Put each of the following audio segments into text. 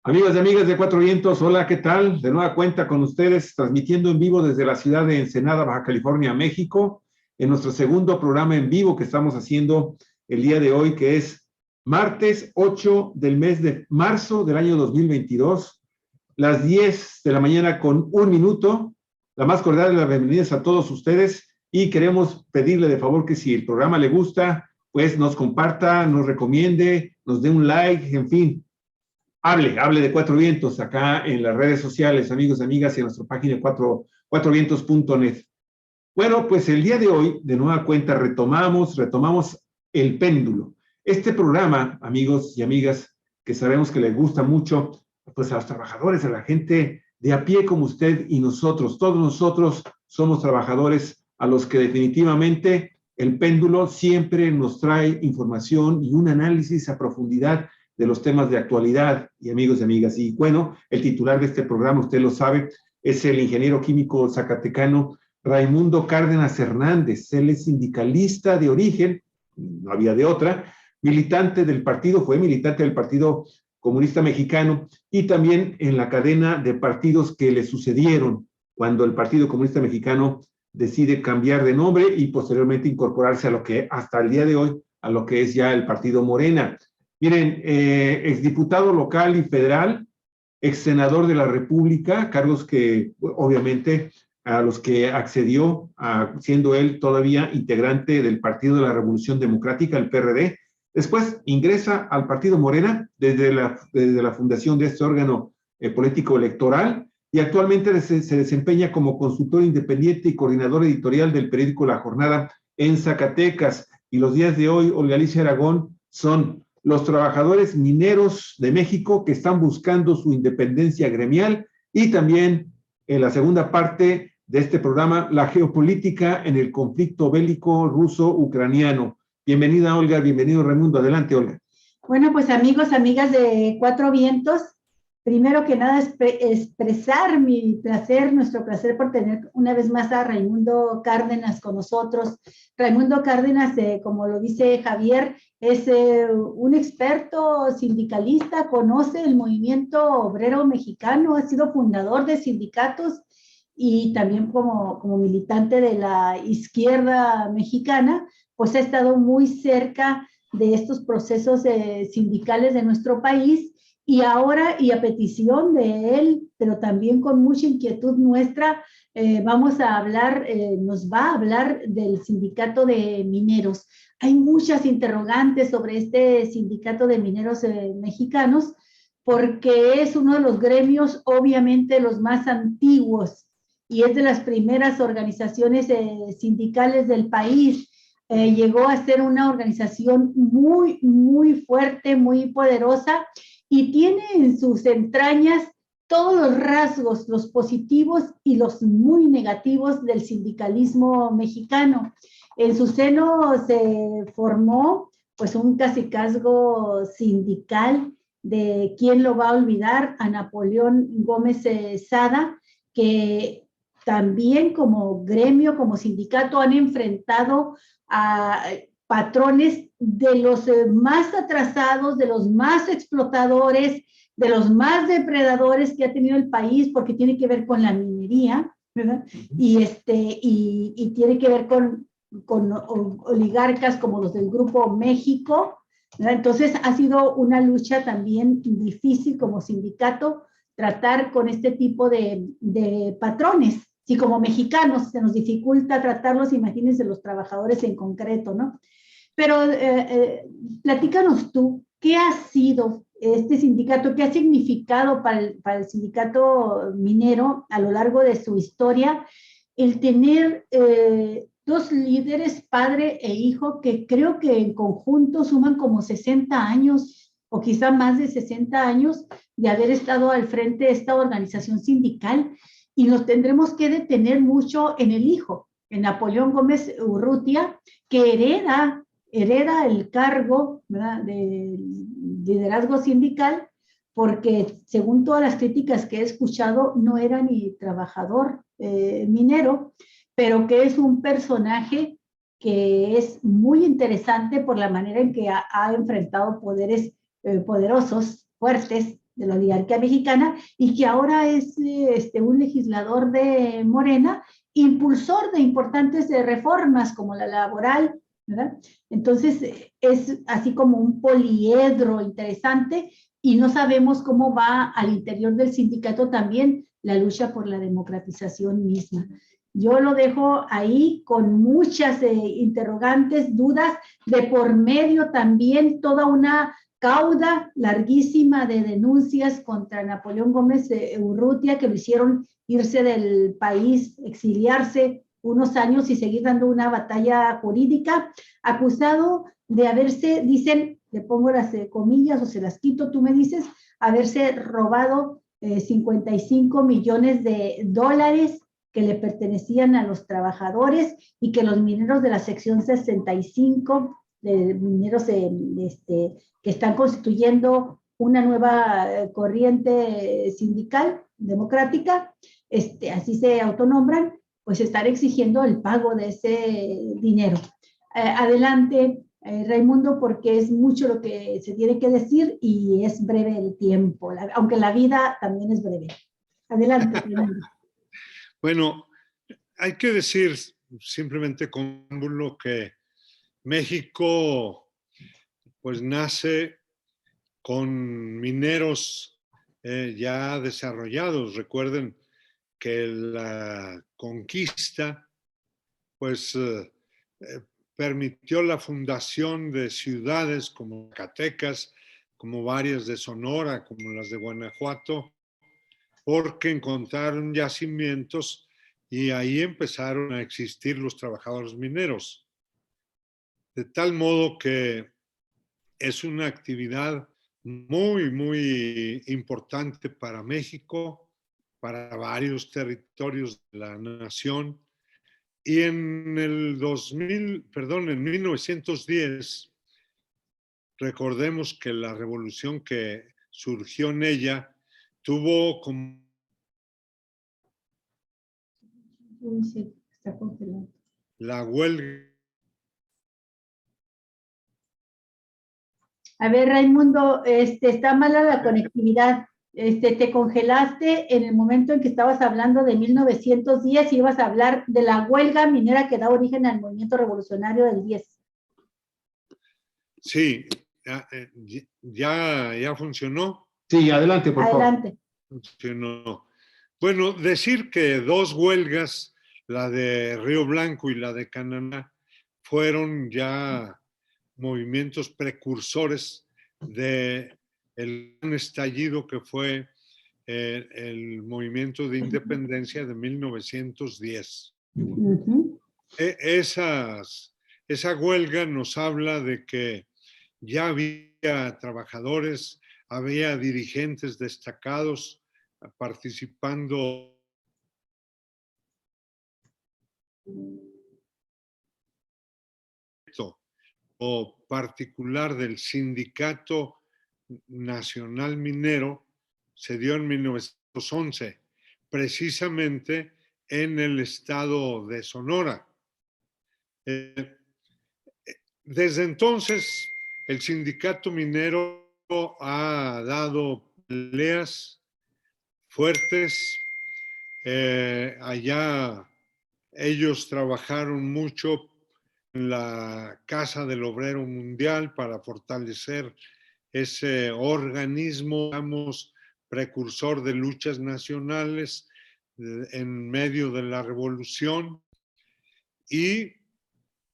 Amigos y amigas de Cuatro Vientos, hola, ¿qué tal? De nueva cuenta con ustedes, transmitiendo en vivo desde la ciudad de Ensenada, Baja California, México, en nuestro segundo programa en vivo que estamos haciendo el día de hoy, que es martes 8 del mes de marzo del año 2022, las 10 de la mañana con un minuto. La más cordial de las bienvenidas a todos ustedes y queremos pedirle de favor que si el programa le gusta, pues nos comparta, nos recomiende, nos dé un like, en fin. Hable de Cuatro Vientos acá en las redes sociales, amigos y amigas, y en nuestra página cuatrovientos.net. Bueno, pues el día de hoy, de nueva cuenta, retomamos el péndulo. Este programa, amigos y amigas, que sabemos que les gusta mucho, pues a los trabajadores, a la gente de a pie como usted y nosotros, todos nosotros somos trabajadores a los que definitivamente el péndulo siempre nos trae información y un análisis a profundidad de los temas de actualidad, y amigos y amigas. Y bueno, el titular de este programa, usted lo sabe, es el ingeniero químico zacatecano Raimundo Cárdenas Hernández. Él es sindicalista de origen, no había de otra, fue militante del Partido Comunista Mexicano y también en la cadena de partidos que le sucedieron cuando el Partido Comunista Mexicano decide cambiar de nombre y posteriormente incorporarse a lo que hasta el día de hoy, a lo que es ya el Partido Morena. Miren, exdiputado local y federal, exsenador de la República, cargos que obviamente a los que accedió siendo él todavía integrante del Partido de la Revolución Democrática, el PRD. Después ingresa al Partido Morena desde la fundación de este órgano político electoral y actualmente se desempeña como consultor independiente y coordinador editorial del periódico La Jornada en Zacatecas. Y los días de hoy, Olga Alicia Aragón, son los trabajadores mineros de México que están buscando su independencia gremial y también en la segunda parte de este programa, la geopolítica en el conflicto bélico ruso-ucraniano. Bienvenida, Olga, bienvenido, Raimundo. Adelante, Olga. Bueno, pues amigos, amigas de Cuatro Vientos, primero que nada expresar nuestro placer por tener una vez más a Raimundo Cárdenas con nosotros. Raimundo Cárdenas, como lo dice Javier, es un experto sindicalista, conoce el movimiento obrero mexicano, ha sido fundador de sindicatos y también como militante de la izquierda mexicana, pues ha estado muy cerca de estos procesos sindicales de nuestro país. Y ahora, y a petición de él, pero también con mucha inquietud nuestra, nos va a hablar del sindicato de mineros. Hay muchas interrogantes sobre este sindicato de mineros mexicanos, porque es uno de los gremios, obviamente, los más antiguos, y es de las primeras organizaciones sindicales del país. Llegó a ser una organización muy, muy fuerte, muy poderosa, y tiene en sus entrañas todos los rasgos, los positivos y los muy negativos del sindicalismo mexicano. En su seno se formó pues un cacicazgo sindical de quién lo va a olvidar, a Napoleón Gómez Sada, que también como gremio, como sindicato, han enfrentado a patrones de los más atrasados, de los más explotadores, de los más depredadores que ha tenido el país, porque tiene que ver con la minería, ¿verdad? Y tiene que ver con oligarcas como los del Grupo México, ¿verdad? Entonces ha sido una lucha también difícil como sindicato tratar con este tipo de patrones. Si como mexicanos se nos dificulta tratarlos, imagínense los trabajadores en concreto, ¿no? Pero platícanos tú, ¿qué ha sido este sindicato? ¿Qué ha significado para el sindicato minero a lo largo de su historia el tener dos líderes, padre e hijo, que creo que en conjunto suman como 60 años o quizá más de 60 años de haber estado al frente de esta organización sindical? Y nos tendremos que detener mucho en el hijo, en Napoleón Gómez Urrutia, que hereda el cargo, ¿verdad?, de liderazgo sindical, porque según todas las críticas que he escuchado, no era ni trabajador minero, pero que es un personaje que es muy interesante por la manera en que ha enfrentado poderes poderosos, fuertes, de la oligarquía mexicana y que ahora es un legislador de Morena, impulsor de importantes reformas como la laboral, ¿verdad? Entonces, es así como un poliedro interesante y no sabemos cómo va al interior del sindicato también la lucha por la democratización misma. Yo lo dejo ahí con muchas interrogantes, dudas, de por medio también toda una cauda larguísima de denuncias contra Napoleón Gómez Urrutia, que lo hicieron irse del país, exiliarse unos años y seguir dando una batalla jurídica, acusado de haberse, dicen, le pongo las comillas o se las quito, tú me dices, haberse robado 55 millones de dólares que le pertenecían a los trabajadores y que los mineros de la sección 65, de mineros que están constituyendo una nueva corriente sindical democrática, así se autonombran, pues están exigiendo el pago de ese dinero. Adelante, Raimundo, porque es mucho lo que se tiene que decir y es breve el tiempo, aunque la vida también es breve. Adelante, Raimundo. Bueno, hay que decir simplemente con lo que México pues nace con mineros ya desarrollados. Recuerden que la conquista pues permitió la fundación de ciudades como Zacatecas, como varias de Sonora, como las de Guanajuato, porque encontraron yacimientos y ahí empezaron a existir los trabajadores mineros. De tal modo que es una actividad muy, muy importante para México, para varios territorios de la nación. Y en el 1910, recordemos que la revolución que surgió en ella tuvo como... Sí, está congelado. La huelga. A ver, Raimundo, está mala la conectividad. Te congelaste en el momento en que estabas hablando de 1910 y ibas a hablar de la huelga minera que da origen al movimiento revolucionario del 10. Sí, ya funcionó. Sí, adelante, por favor. Adelante. Funcionó. Bueno, decir que dos huelgas, la de Río Blanco y la de Canadá, fueron ya movimientos precursores del gran estallido que fue el movimiento de independencia de 1910. Esa huelga nos habla de que ya había trabajadores, había dirigentes destacados participando o particular del Sindicato Nacional Minero se dio en 1911, precisamente en el estado de Sonora. Desde entonces, el sindicato minero ha dado peleas fuertes. Allá ellos trabajaron mucho en la Casa del Obrero Mundial para fortalecer ese organismo, digamos, precursor de luchas nacionales en medio de la revolución. Y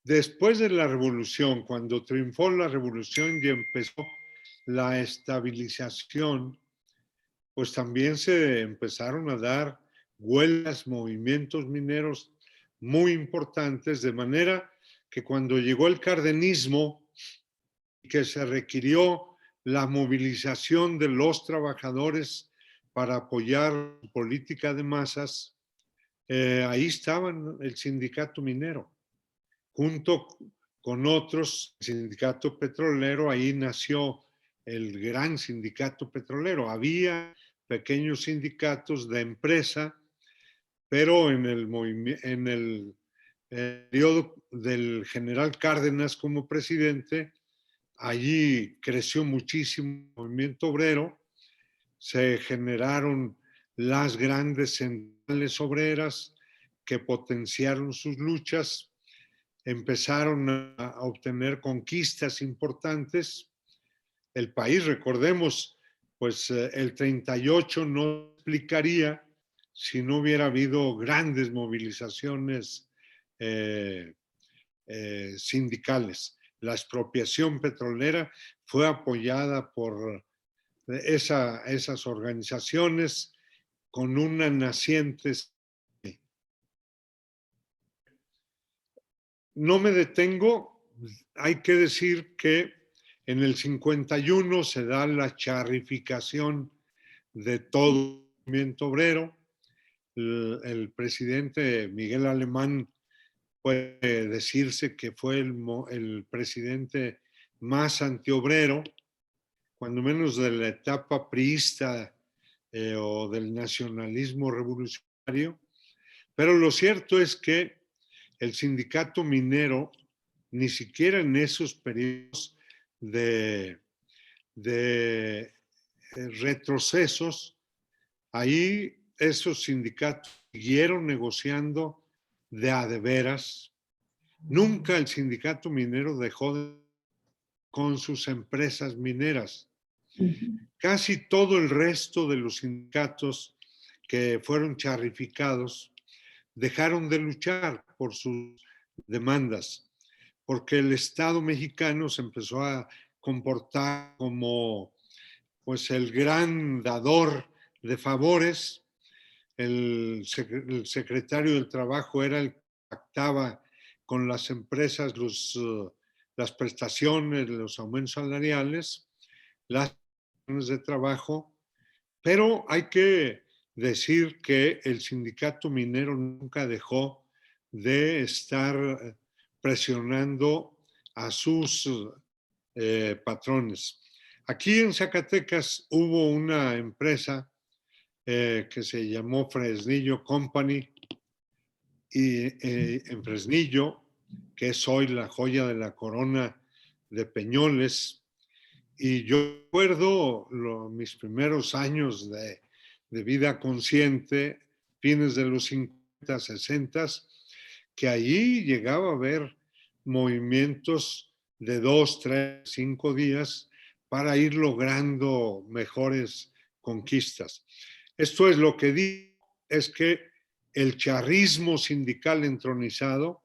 después de la revolución, cuando triunfó la revolución y empezó la estabilización, pues también se empezaron a dar huelgas, movimientos mineros muy importantes, de manera que cuando llegó el cardenismo, que se requirió la movilización de los trabajadores para apoyar la política de masas, ahí estaban el sindicato minero, junto con otros, el sindicato petrolero. Ahí nació el gran sindicato petrolero. Había pequeños sindicatos de empresa, pero en el periodo del general Cárdenas como presidente, allí creció muchísimo el movimiento obrero se generaron las grandes centrales obreras que potenciaron sus luchas, empezaron a obtener conquistas importantes. El país, recordemos, pues el 38 no explicaría si no hubiera habido grandes movilizaciones sindicales. La expropiación petrolera fue apoyada por esas organizaciones con una naciente. No me detengo, hay que decir que en el 51 se da la charrificación de todo el movimiento obrero. El presidente Miguel Alemán puede decirse que fue el presidente más antiobrero, cuando menos de la etapa priista o del nacionalismo revolucionario. Pero lo cierto es que el sindicato minero, ni siquiera en esos periodos de retrocesos, ahí esos sindicatos siguieron negociando de a de veras. Nunca el sindicato minero dejó con sus empresas mineras. Casi todo el resto de los sindicatos que fueron charrificados dejaron de luchar por sus demandas, porque el Estado mexicano se empezó a comportar como pues el gran dador de favores. El secretario del Trabajo era el que pactaba con las empresas las prestaciones, los aumentos salariales, las condiciones de trabajo, pero hay que decir que el sindicato minero nunca dejó de estar presionando a sus patrones. Aquí en Zacatecas hubo una empresa que se llamó Fresnillo Company, y en Fresnillo, que es hoy la joya de la corona de Peñoles. Y yo recuerdo mis primeros años de vida consciente, fines de los 50, 60, que allí llegaba a haber movimientos de 2, 3, 5 días para ir logrando mejores conquistas. Esto es lo que digo, es que el charrismo sindical entronizado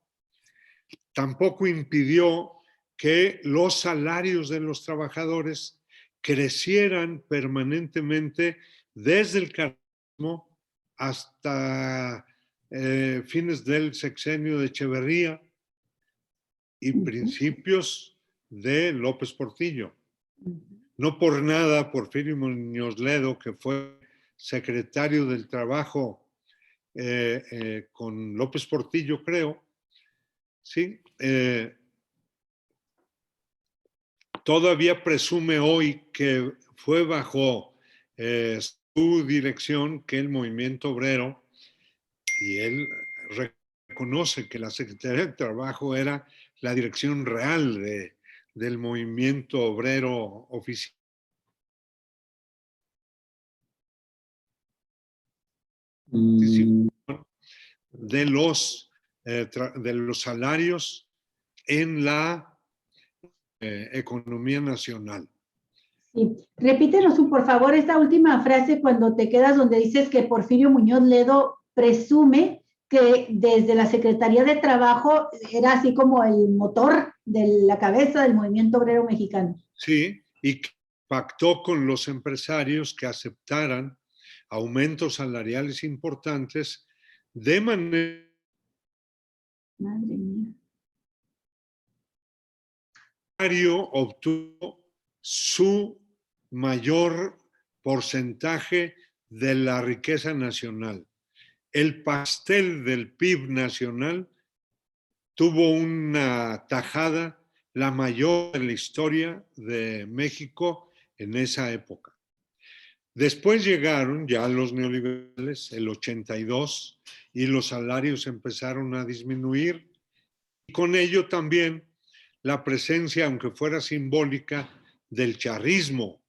tampoco impidió que los salarios de los trabajadores crecieran permanentemente desde el carlismo hasta fines del sexenio de Echeverría y principios de López Portillo. No por nada, Porfirio Muñoz Ledo, que fue secretario del Trabajo con López Portillo, creo, ¿sí? Todavía presume hoy que fue bajo su dirección que el movimiento obrero, y él reconoce que la Secretaría de Trabajo era la dirección real del movimiento obrero oficial. De los salarios en la economía nacional. Sí. Repítenos, por favor, esta última frase cuando te quedas donde dices que Porfirio Muñoz Ledo presume que desde la Secretaría de Trabajo era así como el motor de la cabeza del movimiento obrero mexicano. Sí, y que pactó con los empresarios que aceptaran aumentos salariales importantes de manera... Madre mía. Obtuvo su mayor porcentaje de la riqueza nacional. El pastel del PIB nacional tuvo una tajada, la mayor de la historia de México en esa época. Después llegaron ya los neoliberales, el 82, y los salarios empezaron a disminuir. Y con ello también la presencia, aunque fuera simbólica, del charrismo.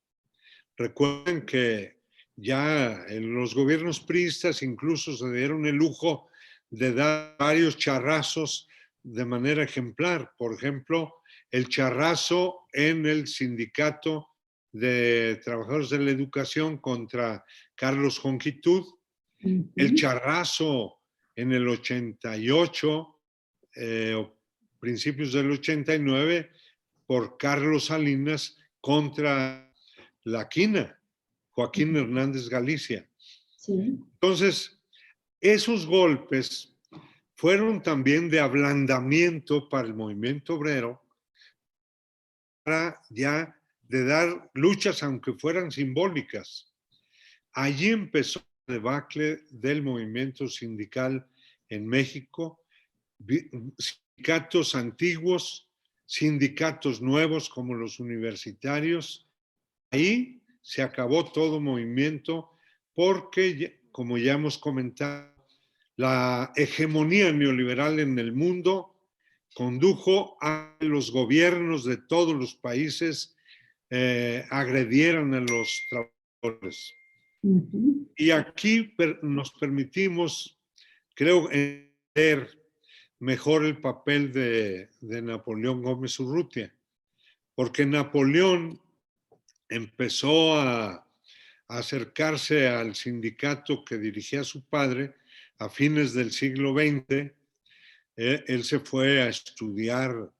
Recuerden que ya los gobiernos priistas incluso se dieron el lujo de dar varios charrazos de manera ejemplar. Por ejemplo, el charrazo en el sindicato de trabajadores de la educación contra Carlos Jonquitud, el charrazo en el 88, o principios del 89, por Carlos Salinas contra la Quina, Joaquín Hernández Galicia. Sí. Entonces, esos golpes fueron también de ablandamiento para el movimiento obrero, para ya de dar luchas, aunque fueran simbólicas. Allí empezó el debacle del movimiento sindical en México, sindicatos antiguos, sindicatos nuevos como los universitarios. Ahí se acabó todo movimiento porque, como ya hemos comentado, la hegemonía neoliberal en el mundo condujo a los gobiernos de todos los países agredieran a los trabajadores. Y aquí nos permitimos, creo, entender mejor el papel de Napoleón Gómez Urrutia, porque Napoleón empezó a acercarse al sindicato que dirigía su padre a fines del siglo XX. Él se fue a estudiar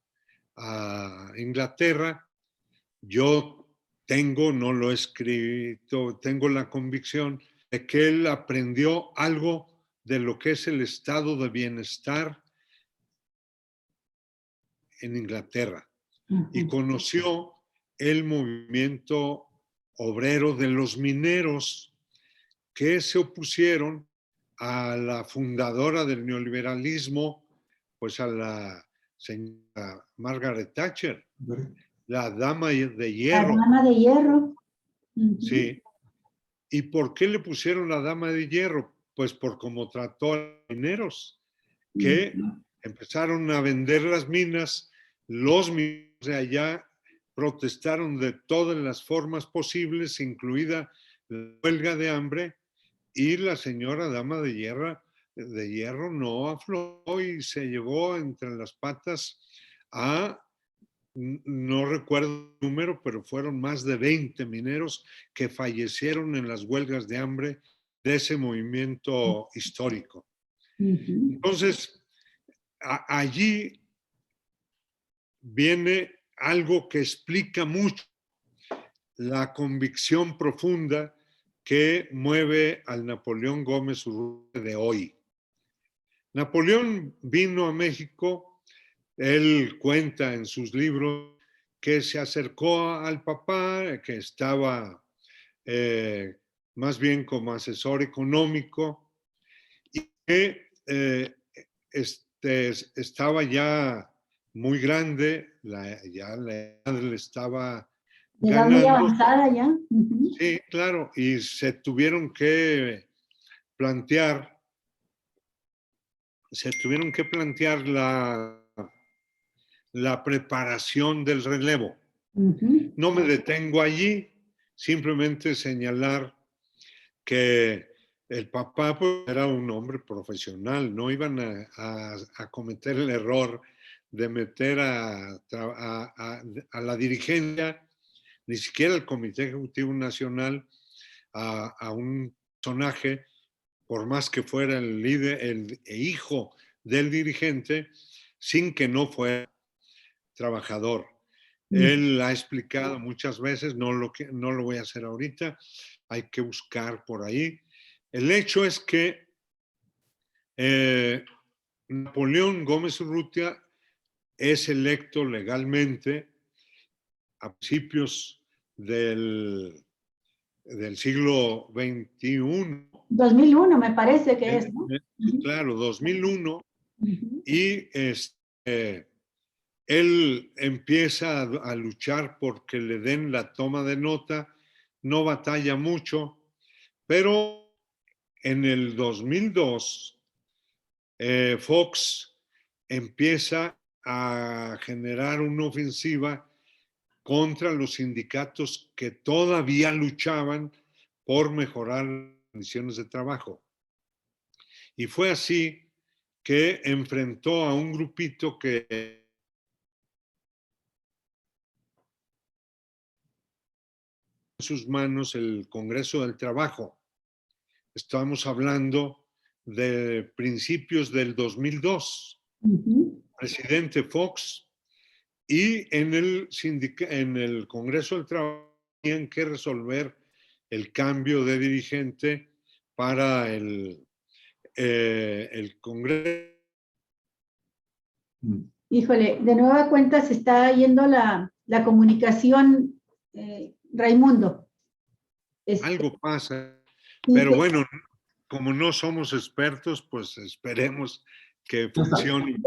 a Inglaterra. Yo no lo he escrito, tengo la convicción de que él aprendió algo de lo que es el estado de bienestar en Inglaterra y conoció el movimiento obrero de los mineros que se opusieron a la fundadora del neoliberalismo, pues a la señora Margaret Thatcher, la dama de hierro. La dama de hierro. Sí. ¿Y por qué le pusieron la dama de hierro? Pues por cómo trató a los mineros, que empezaron a vender las minas. Los mineros de allá protestaron de todas las formas posibles, incluida la huelga de hambre, y la señora dama de hierro no aflojó y se llevó entre las patas a, no recuerdo el número, pero fueron más de 20 mineros que fallecieron en las huelgas de hambre de ese movimiento histórico. Entonces, allí viene algo que explica mucho la convicción profunda que mueve al Napoleón Gómez Urrutia de hoy. Napoleón vino a México, él cuenta en sus libros que se acercó al papá, que estaba más bien como asesor económico, y que estaba ya muy grande, ya la edad le estaba edad muy ganando. avanzada ya. Sí, claro, y se tuvieron que plantear la preparación del relevo. No me detengo allí, simplemente señalar que el papá pues, era un hombre profesional, no iban a cometer el error de meter a la dirigencia, ni siquiera al Comité Ejecutivo Nacional, a un personaje, por más que fuera el líder, el hijo del dirigente, sin que no fuera trabajador. Él ha explicado muchas veces, no lo voy a hacer ahorita, hay que buscar por ahí. El hecho es que Napoleón Gómez Urrutia es electo legalmente a principios del siglo XXI. 2001 me parece que es, ¿no? Claro, 2001. Y él empieza a luchar porque le den la toma de nota, no batalla mucho, pero en el 2002 Fox empieza a generar una ofensiva contra los sindicatos que todavía luchaban por mejorar las condiciones de trabajo. Y fue así que enfrentó a un grupito que en sus manos el Congreso del Trabajo. Estamos hablando de principios del 2002. Presidente Fox, y en el Congreso del Trabajo tenían que resolver el cambio de dirigente para el Congreso. Híjole, de nueva cuenta se está yendo la comunicación, Raimundo. Algo pasa, sí, pero bueno, como no somos expertos, pues esperemos que funcione.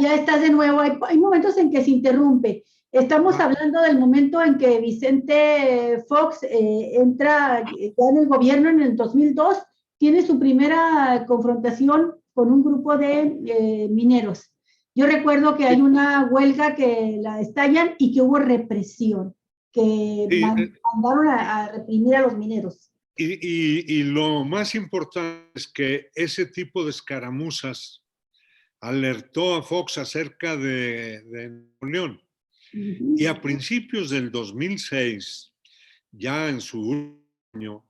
Ya estás de nuevo. Hay momentos en que se interrumpe. Estamos hablando del momento en que Vicente Fox entra ya en el gobierno en el 2002, tiene su primera confrontación con un grupo de mineros. Yo recuerdo que hay una huelga que la estallan y que hubo represión, que mandaron a reprimir a los mineros. Y lo más importante es que ese tipo de escaramuzas alertó a Fox acerca de Napoleón. Y a principios del 2006, ya en su año,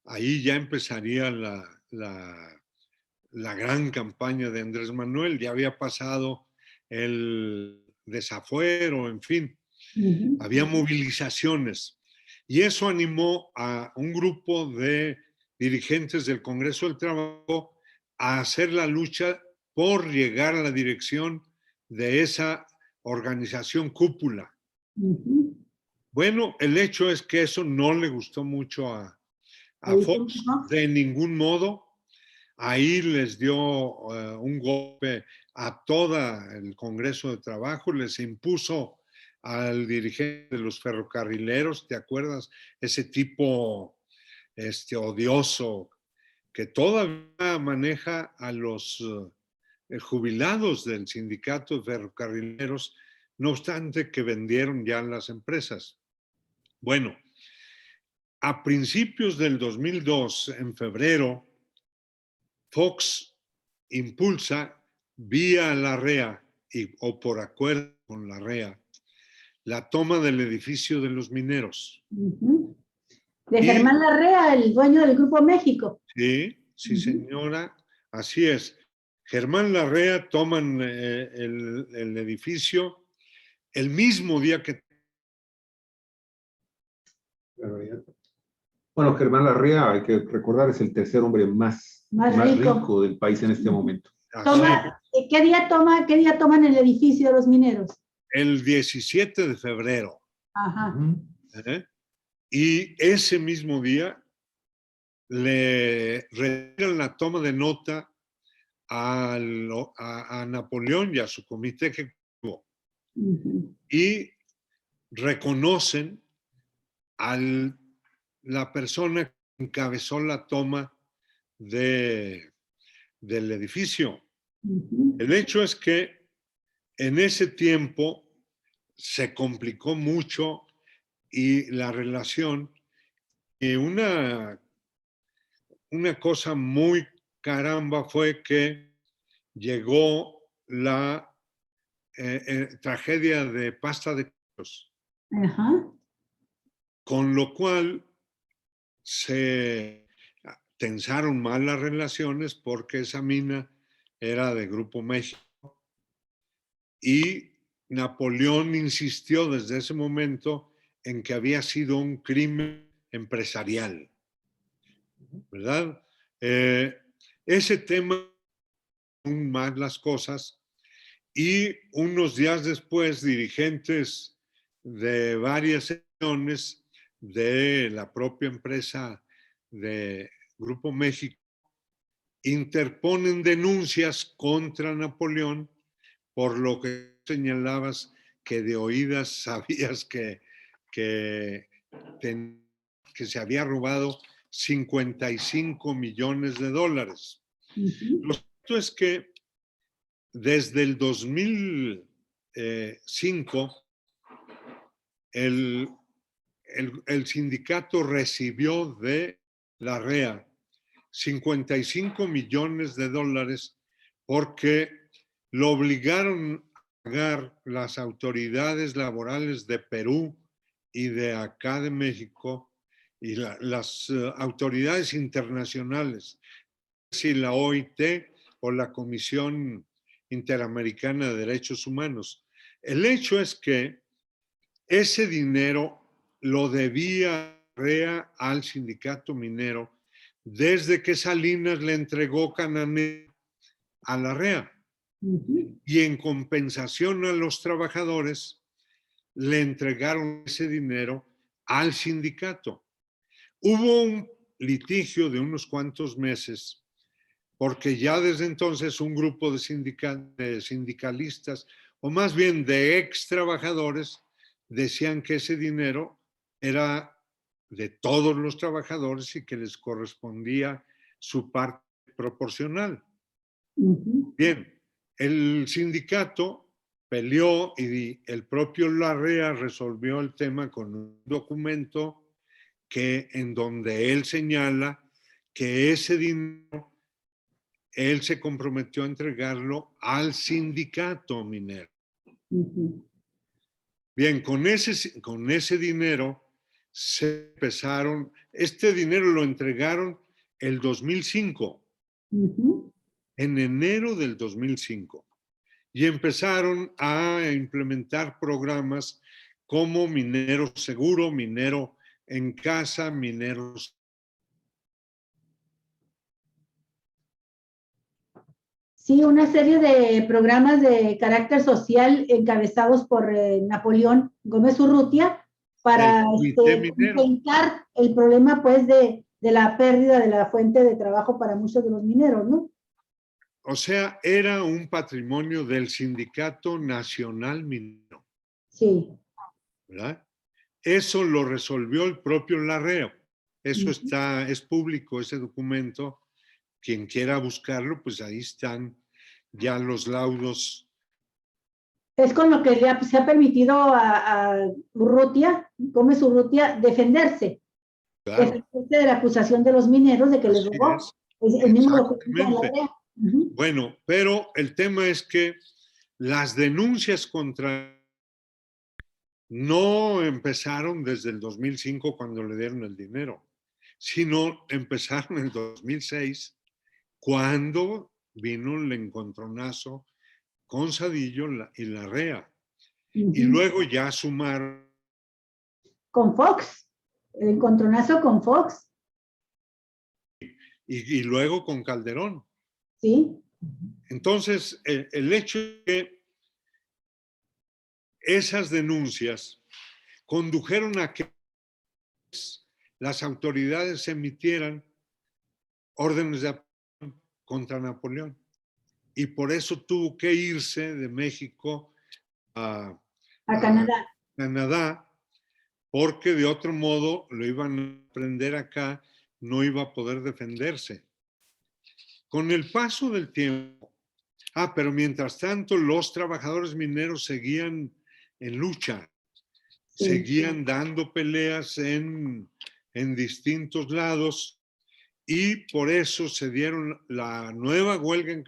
ahí ya empezaría la gran campaña de Andrés Manuel. Ya había pasado el desafuero, en fin, había movilizaciones. Y eso animó a un grupo de dirigentes del Congreso del Trabajo a hacer la lucha por llegar a la dirección de esa organización cúpula. Bueno, el hecho es que eso no le gustó mucho a Fox de ningún modo. Ahí les dio un golpe a todo el Congreso de Trabajo, les impuso al dirigente de los ferrocarrileros, ¿te acuerdas? Ese tipo odioso que todavía maneja a los jubilados del sindicato de ferrocarrileros, no obstante que vendieron ya las empresas. Bueno, a principios del 2002, en febrero, Fox impulsa vía la REA o por acuerdo con la REA la toma del edificio de los mineros. De Germán Larrea, el dueño del Grupo México. Sí, sí, señora, así es. Germán Larrea toman el edificio el mismo día que... Bueno, Germán Larrea, hay que recordar, es el tercer hombre más rico del país en este momento. ¿Qué día toman el edificio de los mineros? El 17 de febrero. Ajá. Y ese mismo día le retiran la toma de nota a Napoleón y a su comité ejecutivo. Y reconocen a la persona que encabezó la toma del edificio. El hecho es que en ese tiempo se complicó mucho y la relación, y una cosa muy caramba fue que llegó la tragedia de Pasta de Quesos, con lo cual se tensaron mal las relaciones porque esa mina era de Grupo México y Napoleón insistió desde ese momento en que había sido un crimen empresarial, ¿verdad? Ese tema aún más las cosas y unos días después dirigentes de varias secciones de la propia empresa de Grupo México interponen denuncias contra Napoleón por lo que señalabas que de oídas sabías que se había robado 55 millones de dólares. Lo cierto es que desde el 2005 el el sindicato recibió de la REA 55 millones de dólares porque lo obligaron a pagar las autoridades laborales de Perú y de acá de México y las autoridades internacionales, si la OIT o la Comisión Interamericana de Derechos Humanos. El hecho es que ese dinero lo debía REA al sindicato minero desde que Salinas le entregó Cananea a la REA. Y en compensación a los trabajadores le entregaron ese dinero al sindicato. Hubo un litigio de unos cuantos meses porque ya desde entonces un grupo de sindicalistas, o más bien de ex trabajadores, decían que ese dinero era de todos los trabajadores y que les correspondía su parte proporcional. Bien, el sindicato peleó y el propio Larrea resolvió el tema con un documento en donde él señala que ese dinero él se comprometió a entregarlo al sindicato minero. Bien, con ese dinero se empezaron, este dinero lo entregaron el 2005, en enero del 2005, y empezaron a implementar programas como Minero Seguro, Minero en Casa, Mineros. Sí, una serie de programas de carácter social encabezados por Napoleón Gómez Urrutia para enfrentar el problema pues de la pérdida de la fuente de trabajo para muchos de los mineros, ¿no? O sea, era un patrimonio del Sindicato Nacional Minero. Sí. ¿Verdad? Eso lo resolvió el propio Larrea. Eso es público, ese documento. Quien quiera buscarlo, pues ahí están ya los laudos. Es con lo que se ha permitido a Urrutia, Gómez Urrutia, defenderse. Claro. Defenderse de la acusación de los mineros de que les robó. El mismo Exactamente. Bueno, pero el tema es que las denuncias contra no empezaron desde el 2005 cuando le dieron el dinero, sino empezaron en el 2006 cuando vino el encontronazo con Zedillo y Larrea. Y luego ya sumaron. Con Fox, el encontronazo con Fox. Y luego con Calderón. Sí. Entonces, el hecho de que esas denuncias condujeron a que las autoridades emitieran órdenes de aprehensión contra Napoleón. Y por eso tuvo que irse de México a Canadá, porque de otro modo lo iban a prender acá, no iba a poder defenderse. Con el paso del tiempo, pero mientras tanto los trabajadores mineros seguían en lucha, seguían dando peleas en distintos lados, y por eso se dieron la nueva huelga en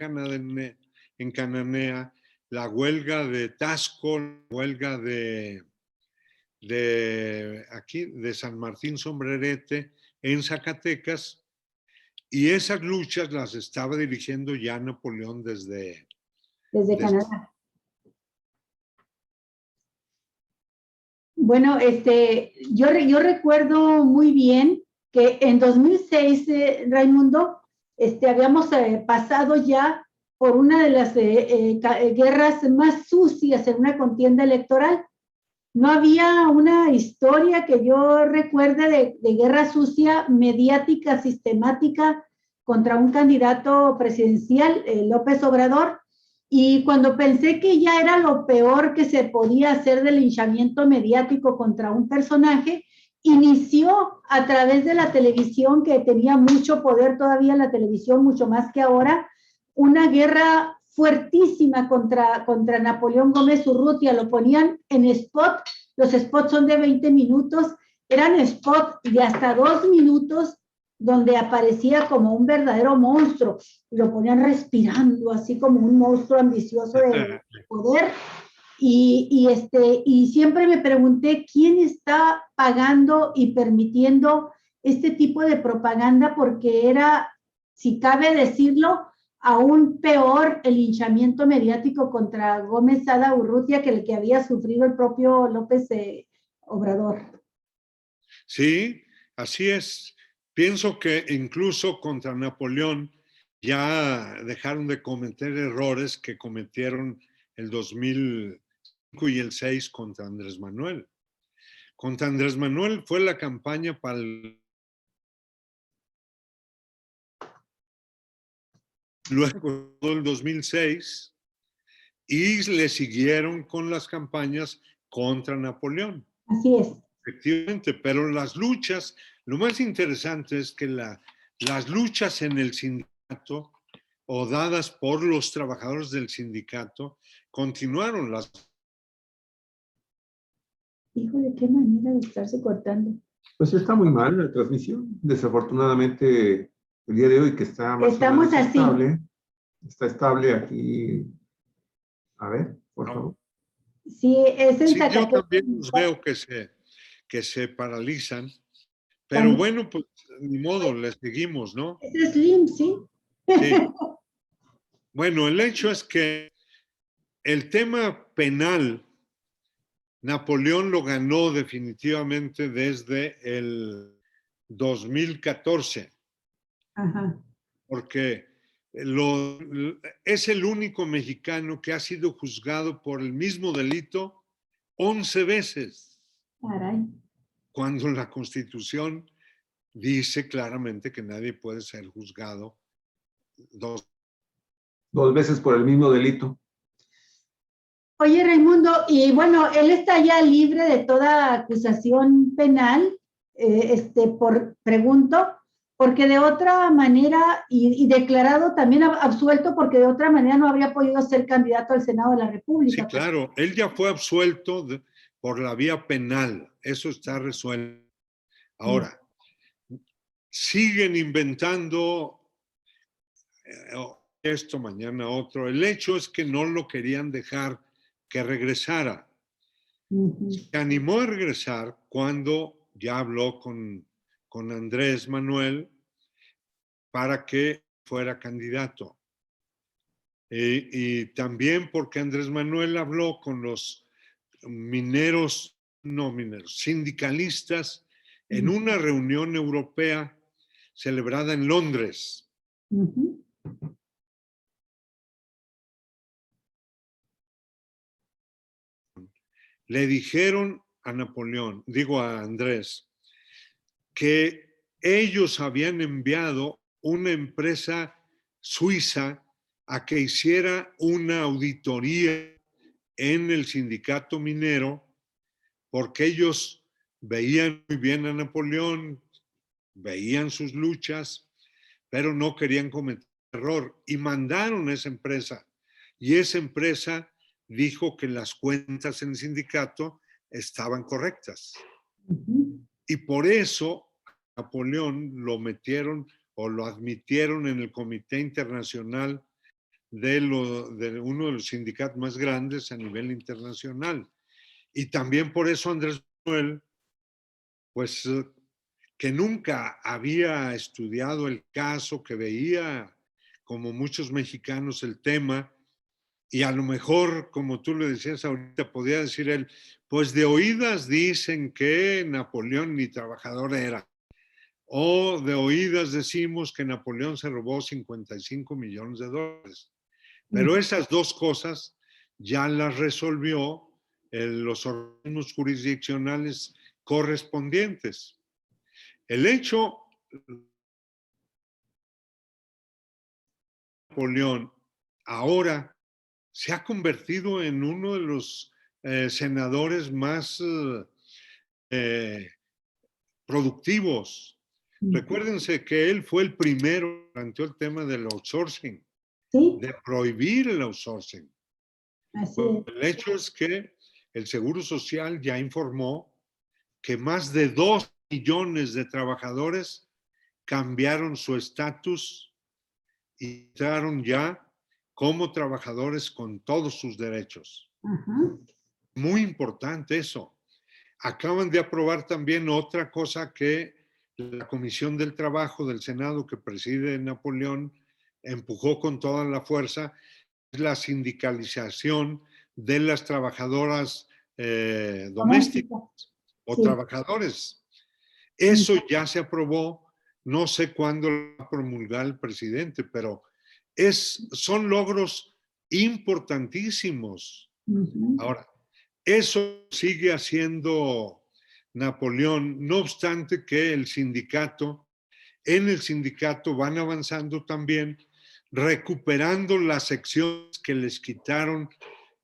Cananea, la huelga de Tasco, la huelga de San Martín Sombrerete en Zacatecas, y esas luchas las estaba dirigiendo ya Napoleón desde Canadá. Bueno, yo recuerdo muy bien que en 2006, Raimundo, habíamos pasado ya por una de las guerras más sucias en una contienda electoral. No había una historia que yo recuerde de guerra sucia, mediática, sistemática, contra un candidato presidencial, López Obrador. Y cuando pensé que ya era lo peor que se podía hacer del linchamiento mediático contra un personaje, inició a través de la televisión, que tenía mucho poder todavía la televisión, mucho más que ahora, una guerra fuertísima contra Napoleón Gómez Urrutia. Lo ponían en spot, los spots son de 20 minutos, eran spots de hasta 2 minutos donde aparecía como un verdadero monstruo. Lo ponían respirando así como un monstruo ambicioso de poder. Y siempre me pregunté quién está pagando y permitiendo este tipo de propaganda, porque era, si cabe decirlo, aún peor el linchamiento mediático contra Gómez Ada Urrutia que el que había sufrido el propio López Obrador. Sí, así es. Pienso que incluso contra Napoleón ya dejaron de cometer errores que cometieron el 2005 y el 6 contra Andrés Manuel. Contra Andrés Manuel fue la campaña para luego el 2006 y le siguieron con las campañas contra Napoleón. Así es. Efectivamente, pero las luchas, lo más interesante es que las luchas en el sindicato o dadas por los trabajadores del sindicato continuaron. Híjole, qué manera de estarse cortando. Pues está muy mal la transmisión. Desafortunadamente, el día de hoy que está más Estamos o menos así. estable, está estable aquí. A ver, por favor. Sí, es en Sí, yo Zacatecas. también los veo que se paralizan, pero bueno, pues ni modo, les seguimos, ¿no? Es Slim, ¿sí? Sí. Bueno, el hecho es que el tema penal, Napoleón lo ganó definitivamente desde el 2014, Ajá. porque es el único mexicano que ha sido juzgado por el mismo delito 11 veces, Caray. cuando la Constitución dice claramente que nadie puede ser juzgado dos. 2 veces por el mismo delito. Oye, Raimundo, y bueno, él está ya libre de toda acusación penal, pregunto, porque de otra manera, y declarado también absuelto, porque de otra manera no habría podido ser candidato al Senado de la República. Sí, claro, él ya fue absuelto por la vía penal, eso está resuelto. Ahora, siguen inventando esto, mañana otro. El hecho es que no lo querían dejar que regresara. Se animó a regresar cuando ya habló con Andrés Manuel para que fuera candidato. Y también porque Andrés Manuel habló con los sindicalistas en una reunión europea celebrada en Londres. Le dijeron a Napoleón, digo a Andrés, que ellos habían enviado una empresa suiza a que hiciera una auditoría en el sindicato minero, porque ellos veían muy bien a Napoleón, veían sus luchas, pero no querían cometer error y mandaron a esa empresa. Y esa empresa dijo que las cuentas en el sindicato estaban correctas. Y por eso Napoleón lo metieron o lo admitieron en el Comité Internacional de uno de los sindicatos más grandes a nivel internacional. Y también por eso Andrés Manuel, pues que nunca había estudiado el caso, que veía como muchos mexicanos el tema, y a lo mejor, como tú le decías ahorita, podía decir él, pues de oídas dicen que Napoleón ni trabajador era, o de oídas decimos que Napoleón se robó 55 millones de dólares. Pero esas dos cosas ya las resolvió los organismos jurisdiccionales correspondientes. El hecho, Napoleón ahora se ha convertido en uno de los senadores más productivos. Recuérdense que él fue el primero que planteó el tema del outsourcing, ¿sí? de prohibir el outsourcing. Así es. El hecho es que el Seguro Social ya informó que más de 2 millones de trabajadores cambiaron su estatus y entraron ya como trabajadores con todos sus derechos. Ajá. Muy importante eso. Acaban de aprobar también otra cosa que la Comisión del Trabajo del Senado, que preside Napoleón, empujó con toda la fuerza, es la sindicalización de las trabajadoras domésticas Doméstico. o Sí. trabajadores. Eso ya se aprobó, no sé cuándo lo va a promulgar el presidente, pero son logros importantísimos. Ujú. Ahora, eso sigue haciendo Napoleón, no obstante que en el sindicato van avanzando también, recuperando las secciones que les quitaron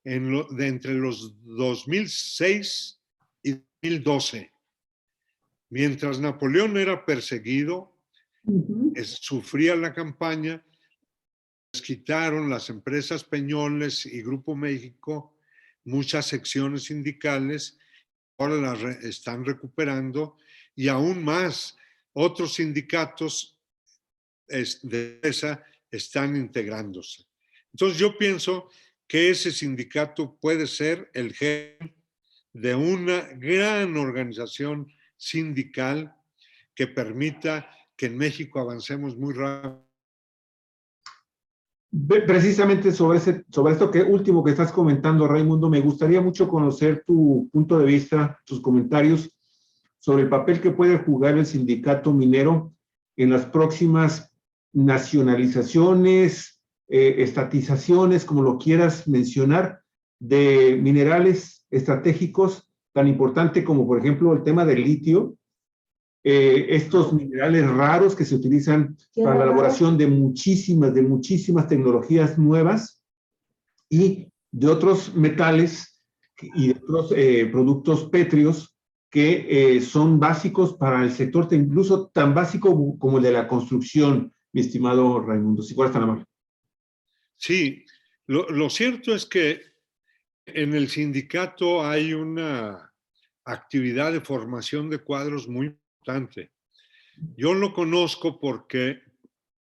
de entre los 2006 y 2012. Mientras Napoleón era perseguido, Ujú. sufría la campaña, les quitaron las empresas Peñoles y Grupo México muchas secciones sindicales, ahora las están recuperando y aún más, otros sindicatos de esa están integrándose. Entonces yo pienso que ese sindicato puede ser el gen de una gran organización sindical que permita que en México avancemos muy rápido. Precisamente sobre esto que último que estás comentando, Raimundo, me gustaría mucho conocer tu punto de vista, tus comentarios sobre el papel que puede jugar el sindicato minero en las próximas nacionalizaciones, estatizaciones, como lo quieras mencionar, de minerales estratégicos tan importante como, por ejemplo, el tema del litio, estos minerales raros que se utilizan para la elaboración de muchísimas tecnologías nuevas y de otros metales y de otros productos pétreos que son básicos para el sector, incluso tan básico como el de la construcción, mi estimado Raimundo. Si fueras tan amable. Sí, lo cierto es que en el sindicato hay una actividad de formación de cuadros muy importante. Yo lo conozco porque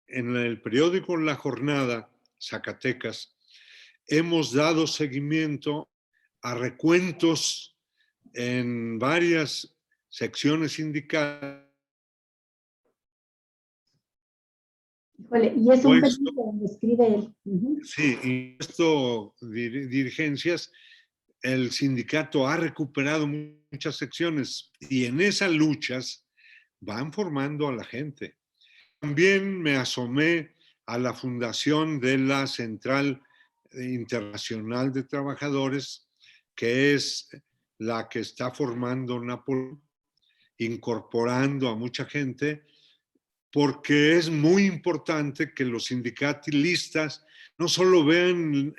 en el periódico La Jornada, Zacatecas, hemos dado seguimiento a recuentos en varias secciones sindicales. Híjole, y es un periódico donde escribe él. Uh-huh. Sí, y esto, dirigencias, el sindicato ha recuperado muchas secciones y en esas luchas van formando a la gente. También me asomé a la fundación de la Central Internacional de Trabajadores, que es la que está formando Napoleón, incorporando a mucha gente, porque es muy importante que los sindicalistas no solo vean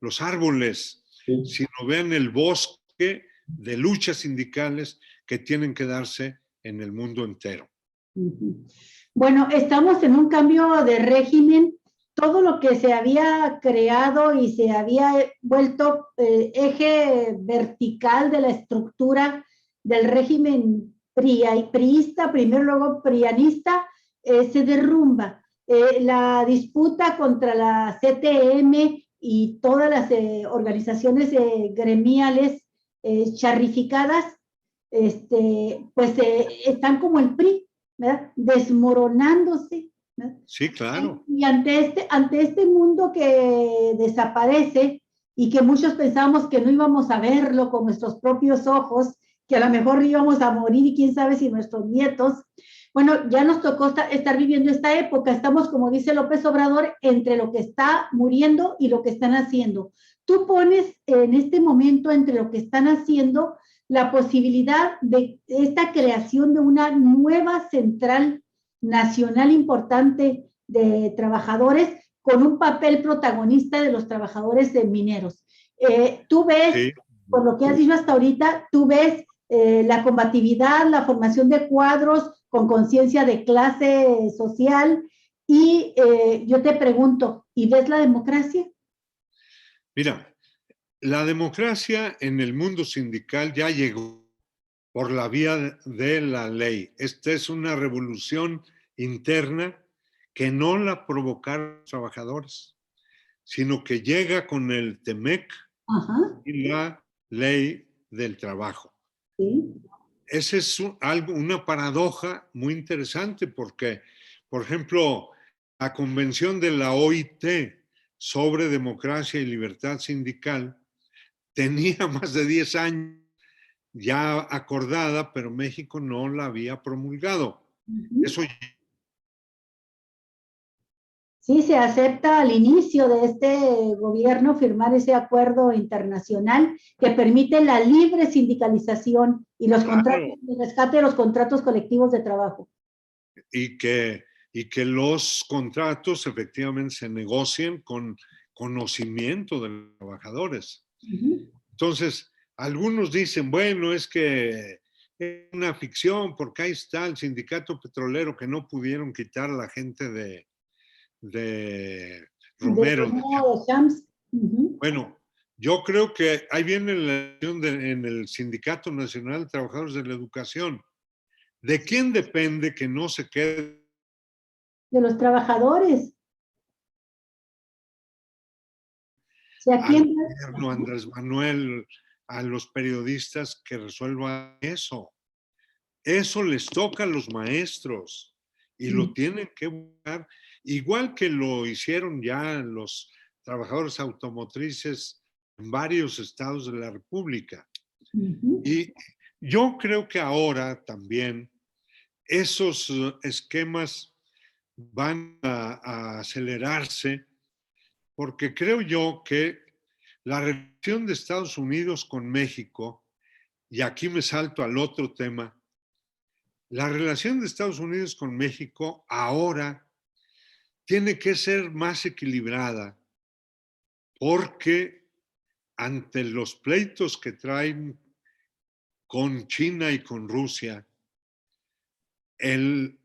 los árboles, Sí. sino vean el bosque de luchas sindicales que tienen que darse en el mundo entero. Uh-huh. Bueno, estamos en un cambio de régimen. Todo lo que se había creado y se había vuelto eje vertical de la estructura del régimen priista, primero luego prianista, se derrumba. La disputa contra la CTM y todas las organizaciones gremiales charrificadas, pues están como el PRI, ¿verdad? Desmoronándose, ¿verdad? Sí, claro. Y ante este mundo que desaparece y que muchos pensamos que no íbamos a verlo con nuestros propios ojos, que a lo mejor íbamos a morir y quién sabe si nuestros nietos, bueno, ya nos tocó estar viviendo esta época, estamos, como dice López Obrador, entre lo que está muriendo y lo que están haciendo. Tú pones en este momento entre lo que están haciendo la posibilidad de esta creación de una nueva central nacional importante de trabajadores con un papel protagonista de los trabajadores mineros. Tú ves, sí, por lo que has dicho hasta ahorita, tú ves la combatividad, la formación de cuadros con conciencia de clase social y yo te pregunto, ¿y ves la democracia? Mira, la democracia en el mundo sindical ya llegó. por la vía de la ley. Esta es una revolución interna que no la provocaron los trabajadores, sino que llega con el TEMEC y la ley del trabajo. Sí. Esa es una paradoja muy interesante porque, por ejemplo, la convención de la OIT sobre democracia y libertad sindical tenía más de 10 años ya acordada, pero México no la había promulgado. Eso Sí, se acepta al inicio de este gobierno firmar ese acuerdo internacional que permite la libre sindicalización y los contratos, el rescate de los contratos colectivos de trabajo. Y que los contratos efectivamente se negocien con conocimiento de los trabajadores. Entonces, algunos dicen, bueno, es que es una ficción porque ahí está el sindicato petrolero que no pudieron quitar a la gente de Romero. De Shams. Bueno, yo creo que ahí viene la elección en el Sindicato Nacional de Trabajadores de la Educación. ¿De quién depende que no se quede? De los trabajadores. O sea, al gobierno Andrés Manuel, a los periodistas que resuelvan eso. Eso les toca a los maestros y lo tienen que buscar, igual que lo hicieron ya los trabajadores automotrices en varios estados de la República. Y yo creo que ahora también esos esquemas van a acelerarse porque creo yo que la relación de Estados Unidos con México, y aquí me salto al otro tema, la relación de Estados Unidos con México ahora tiene que ser más equilibrada porque ante los pleitos que traen con China y con Rusia, el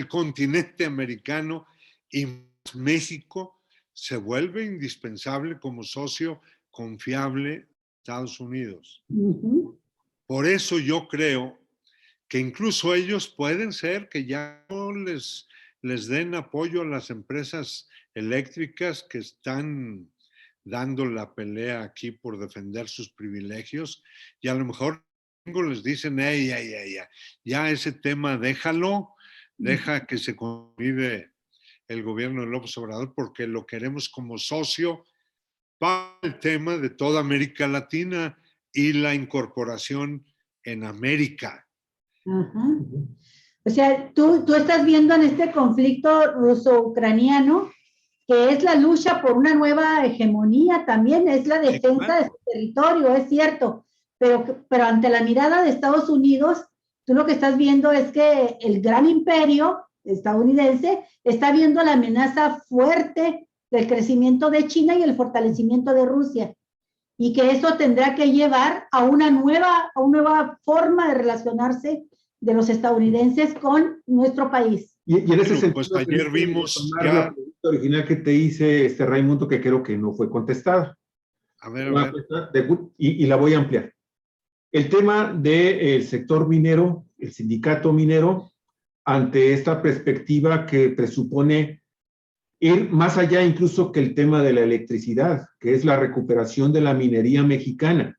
continente americano y México se vuelve indispensable como socio confiable de Estados Unidos. Por eso yo creo que incluso ellos pueden ser que ya no les den apoyo a las empresas eléctricas que están dando la pelea aquí por defender sus privilegios, y a lo mejor les dicen, ya ese tema déjalo, deja que se convide el gobierno de López Obrador porque lo queremos como socio para el tema de toda América Latina y la incorporación en América. O sea, tú estás viendo en este conflicto ruso-ucraniano que es la lucha por una nueva hegemonía también, es la defensa de su territorio, es cierto, pero ante la mirada de Estados Unidos, tú lo que estás viendo es que el gran imperio estadounidense está viendo la amenaza fuerte del crecimiento de China y el fortalecimiento de Rusia, y que eso tendrá que llevar a una nueva forma de relacionarse de los estadounidenses con nuestro país. Y en ese sentido, pues ayer vimos ya la pregunta original que te hice, Raimundo, que creo que no fue contestada. A ver. Y la voy a ampliar. El tema del sector minero, el sindicato minero, ante esta perspectiva que presupone ir más allá incluso que el tema de la electricidad, que es la recuperación de la minería mexicana,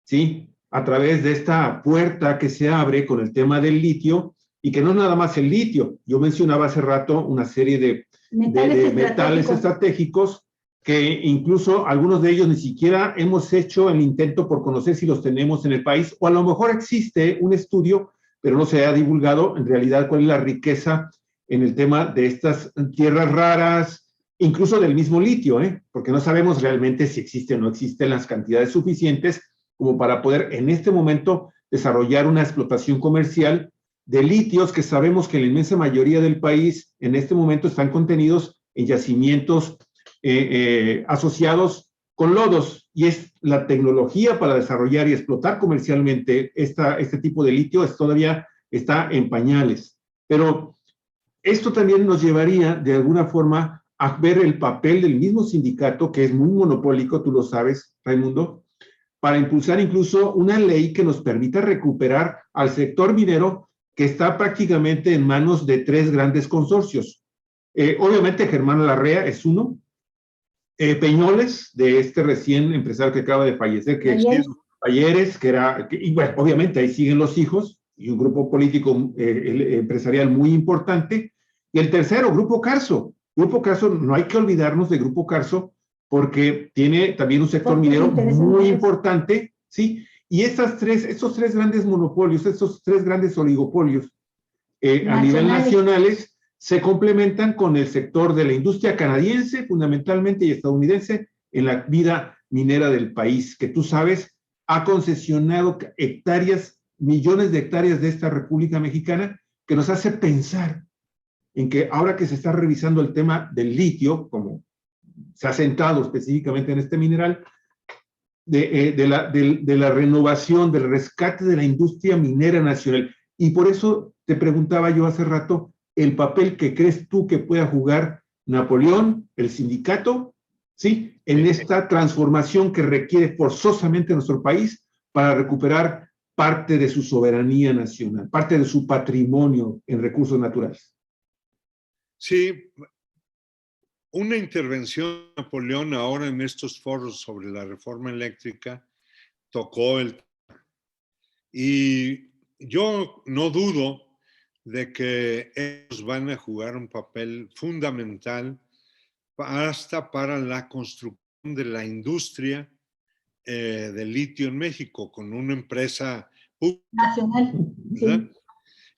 ¿sí? A través de esta puerta que se abre con el tema del litio, y que no es nada más el litio. Yo mencionaba hace rato una serie de metales estratégicos que incluso algunos de ellos ni siquiera hemos hecho el intento por conocer si los tenemos en el país, o a lo mejor existe un estudio, pero no se ha divulgado en realidad cuál es la riqueza en el tema de estas tierras raras, incluso del mismo litio, porque no sabemos realmente si existen o no existen las cantidades suficientes como para poder en este momento desarrollar una explotación comercial de litios que sabemos que la inmensa mayoría del país en este momento están contenidos en yacimientos asociados con lodos, y es la tecnología para desarrollar y explotar comercialmente este tipo de litio todavía está en pañales. Pero esto también nos llevaría de alguna forma a ver el papel del mismo sindicato, que es muy monopólico, tú lo sabes, Raimundo, para impulsar incluso una ley que nos permita recuperar al sector minero que está prácticamente en manos de 3 grandes consorcios. Obviamente Germán Larrea es uno, Peñoles, de este recién empresario que acaba de fallecer, que es Talleres, y bueno, obviamente ahí siguen los hijos, y un grupo político empresarial muy importante. Y el tercero, Grupo Carso. Grupo Carso, no hay que olvidarnos de Grupo Carso, porque tiene también un sector minero muy importante, ¿sí? Y estos 3 grandes monopolios, estos 3 grandes oligopolios a nivel nacionales, se complementan con el sector de la industria canadiense, fundamentalmente, y estadounidense, en la vida minera del país, que tú sabes, ha concesionado hectáreas, millones de hectáreas de esta República Mexicana, que nos hace pensar en que ahora que se está revisando el tema del litio, como se ha sentado específicamente en este mineral, de la renovación, del rescate de la industria minera nacional. Y por eso te preguntaba yo hace rato el papel que crees tú que pueda jugar Napoleón, el sindicato, ¿sí? En esta transformación que requiere forzosamente nuestro país para recuperar parte de su soberanía nacional, parte de su patrimonio en recursos naturales. Sí, una intervención de Napoleón ahora en estos foros sobre la reforma eléctrica tocó el tema. Y yo no dudo de que ellos van a jugar un papel fundamental hasta para la construcción de la industria del litio en México, con una empresa pública nacional. Sí.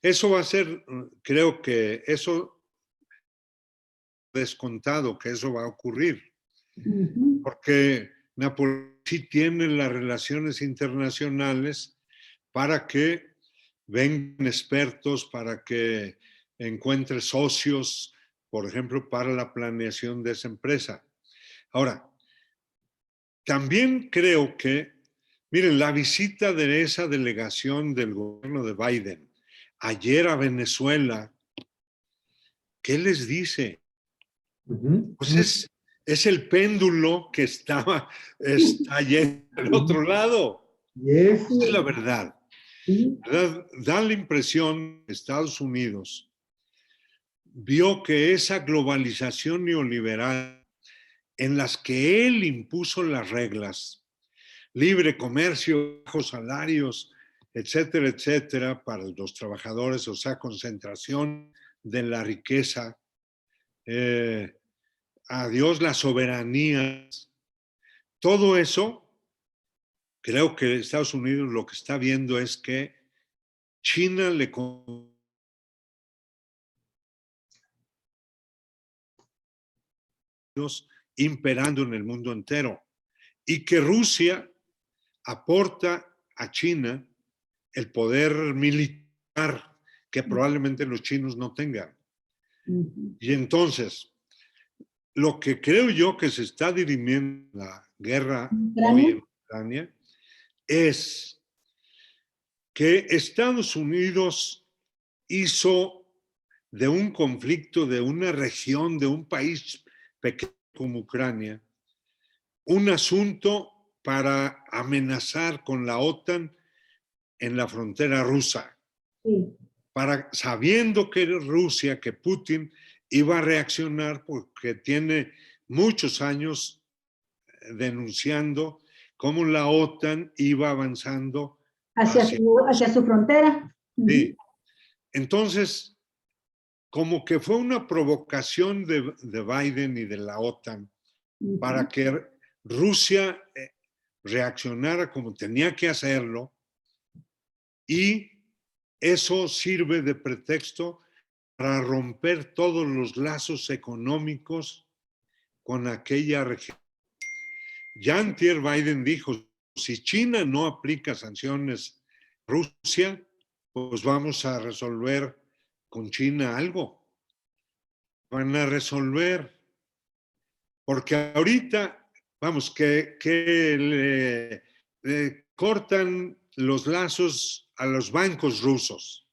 Eso va a ser, creo que eso descontado, que eso va a ocurrir, porque Napoleón sí tiene las relaciones internacionales para que vengan expertos, para que encuentre socios, por ejemplo, para la planeación de esa empresa. Ahora, también creo que, miren, la visita de esa delegación del gobierno de Biden ayer a Venezuela, ¿qué les dice? Pues es el péndulo que está yendo al otro lado. Esa es la verdad. Da la impresión que Estados Unidos vio que esa globalización neoliberal en las que él impuso las reglas, libre comercio, bajos salarios, etcétera, etcétera, para los trabajadores, o sea, concentración de la riqueza, adiós la soberanía, todo eso, creo que Estados Unidos lo que está viendo es que China le imperando en el mundo entero y que Rusia aporta a China el poder militar que probablemente los chinos no tengan. Y entonces, lo que creo yo que se está dirimiendo la guerra hoy en Ucrania es que Estados Unidos hizo de un conflicto, de una región, de un país pequeño como Ucrania, un asunto para amenazar con la OTAN en la frontera rusa. Sí. Sabiendo que Rusia, que Putin iba a reaccionar porque tiene muchos años denunciando cómo la OTAN iba avanzando hacia su frontera. Sí. Entonces, como que fue una provocación de Biden y de la OTAN para que Rusia reaccionara como tenía que hacerlo, y eso sirve de pretexto para romper todos los lazos económicos con aquella región. Ya antier Biden dijo, si China no aplica sanciones a Rusia, pues vamos a resolver con China algo. Van a resolver. Porque ahorita, vamos, que le cortan los lazos a los bancos rusos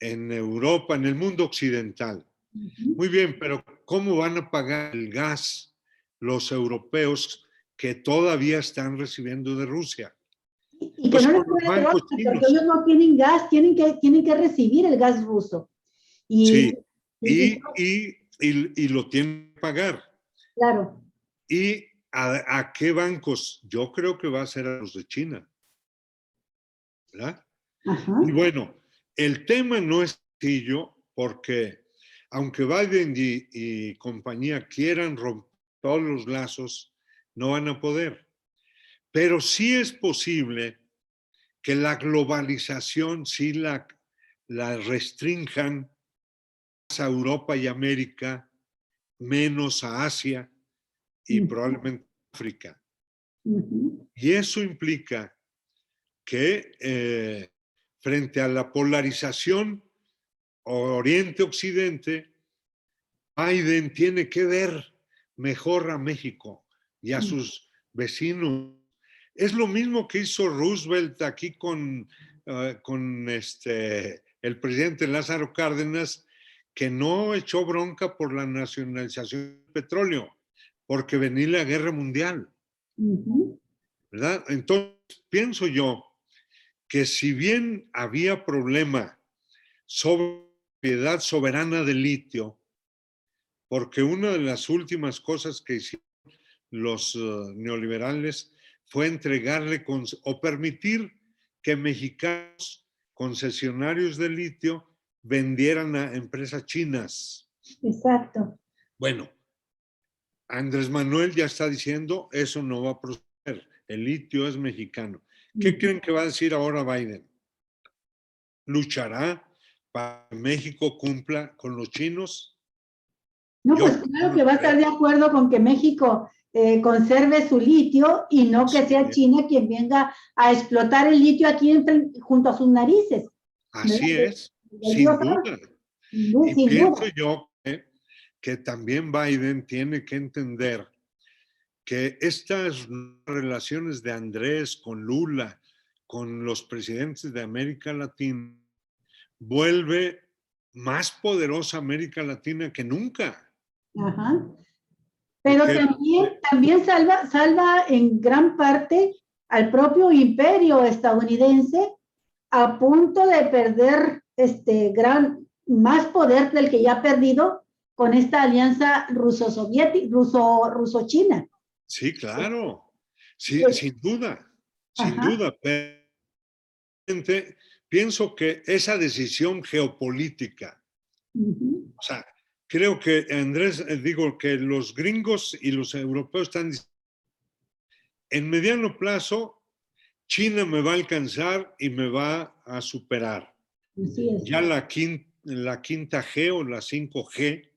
en Europa, en el mundo occidental. Muy bien, pero ¿cómo van a pagar el gas los europeos que todavía están recibiendo de Rusia. Y que no les puede dar, porque ellos no tienen gas, tienen que recibir el gas ruso. Sí, y lo tienen que pagar. Claro. ¿Y a qué bancos? Yo creo que va a ser a los de China, ¿verdad? Ajá. Y bueno, el tema no es sencillo porque aunque Biden y compañía quieran romper todos los lazos, no van a poder. Pero sí es posible que la globalización sí la restrinjan más a Europa y América, menos a Asia y probablemente a África. Y eso implica que frente a la polarización Oriente-Occidente, Biden tiene que ver mejor a México y a sus vecinos. Es lo mismo que hizo Roosevelt aquí con el presidente Lázaro Cárdenas, que no echó bronca por la nacionalización del petróleo, porque venía la guerra mundial. ¿Verdad? Entonces, pienso yo que si bien había problema sobre propiedad soberana del litio, porque una de las últimas cosas que hicieron los neoliberales fue entregarle o permitir que mexicanos concesionarios de litio vendieran a empresas chinas. Exacto. Bueno, Andrés Manuel ya está diciendo, eso no va a proceder, el litio es mexicano. ¿Qué creen que va a decir ahora Biden? ¿Luchará para que México cumpla con los chinos? No, pues claro que va a estar de acuerdo con que México conserve su litio y no que sea China quien venga a explotar el litio aquí junto a sus narices. Así es, sin duda. Y pienso yo que también Biden tiene que entender que estas relaciones de Andrés con Lula, con los presidentes de América Latina, vuelve más poderosa América Latina que nunca. Ajá. Pero también salva en gran parte al propio imperio estadounidense a punto de perder más poder del que ya ha perdido con esta alianza ruso-china. Sí, claro. Sí, sin duda. Sin duda. Pero pienso que esa decisión geopolítica, o sea, creo que Andrés, digo que los gringos y los europeos están diciendo, en mediano plazo, China me va a alcanzar y me va a superar. Así es. Ya la quinta G o la 5G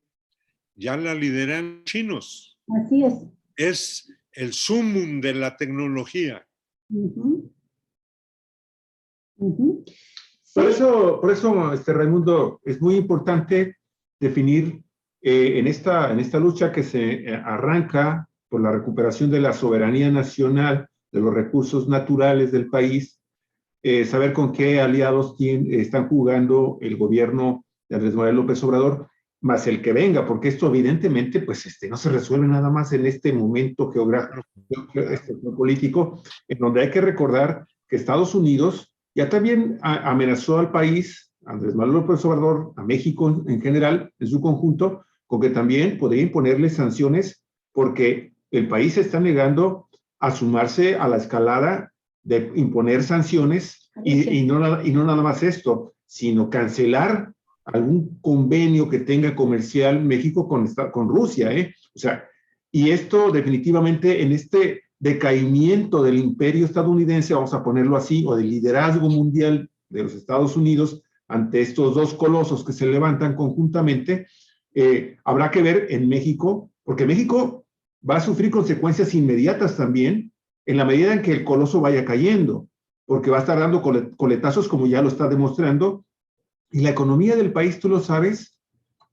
ya la lideran chinos. Así es. Es el sumum de la tecnología. Por eso, Raimundo, es muy importante definir en esta lucha que se arranca por la recuperación de la soberanía nacional, de los recursos naturales del país, saber con qué aliados están jugando el gobierno de Andrés Manuel López Obrador, más el que venga, porque esto evidentemente pues, no se resuelve nada más en este momento geográfico, político, en donde hay que recordar que Estados Unidos ya también amenazó al país, Andrés Manuel López Obrador, a México en general, en su conjunto, con que también podría imponerle sanciones porque el país se está negando a sumarse a la escalada de imponer sanciones y no nada más esto, sino cancelar algún convenio que tenga comercial México con Rusia, O sea, y esto definitivamente en este decaimiento del imperio estadounidense, vamos a ponerlo así, o del liderazgo mundial de los Estados Unidos ante estos dos colosos que se levantan conjuntamente, habrá que ver en México, porque México va a sufrir consecuencias inmediatas también en la medida en que el coloso vaya cayendo, porque va a estar dando coletazos como ya lo está demostrando, y la economía del país, tú lo sabes,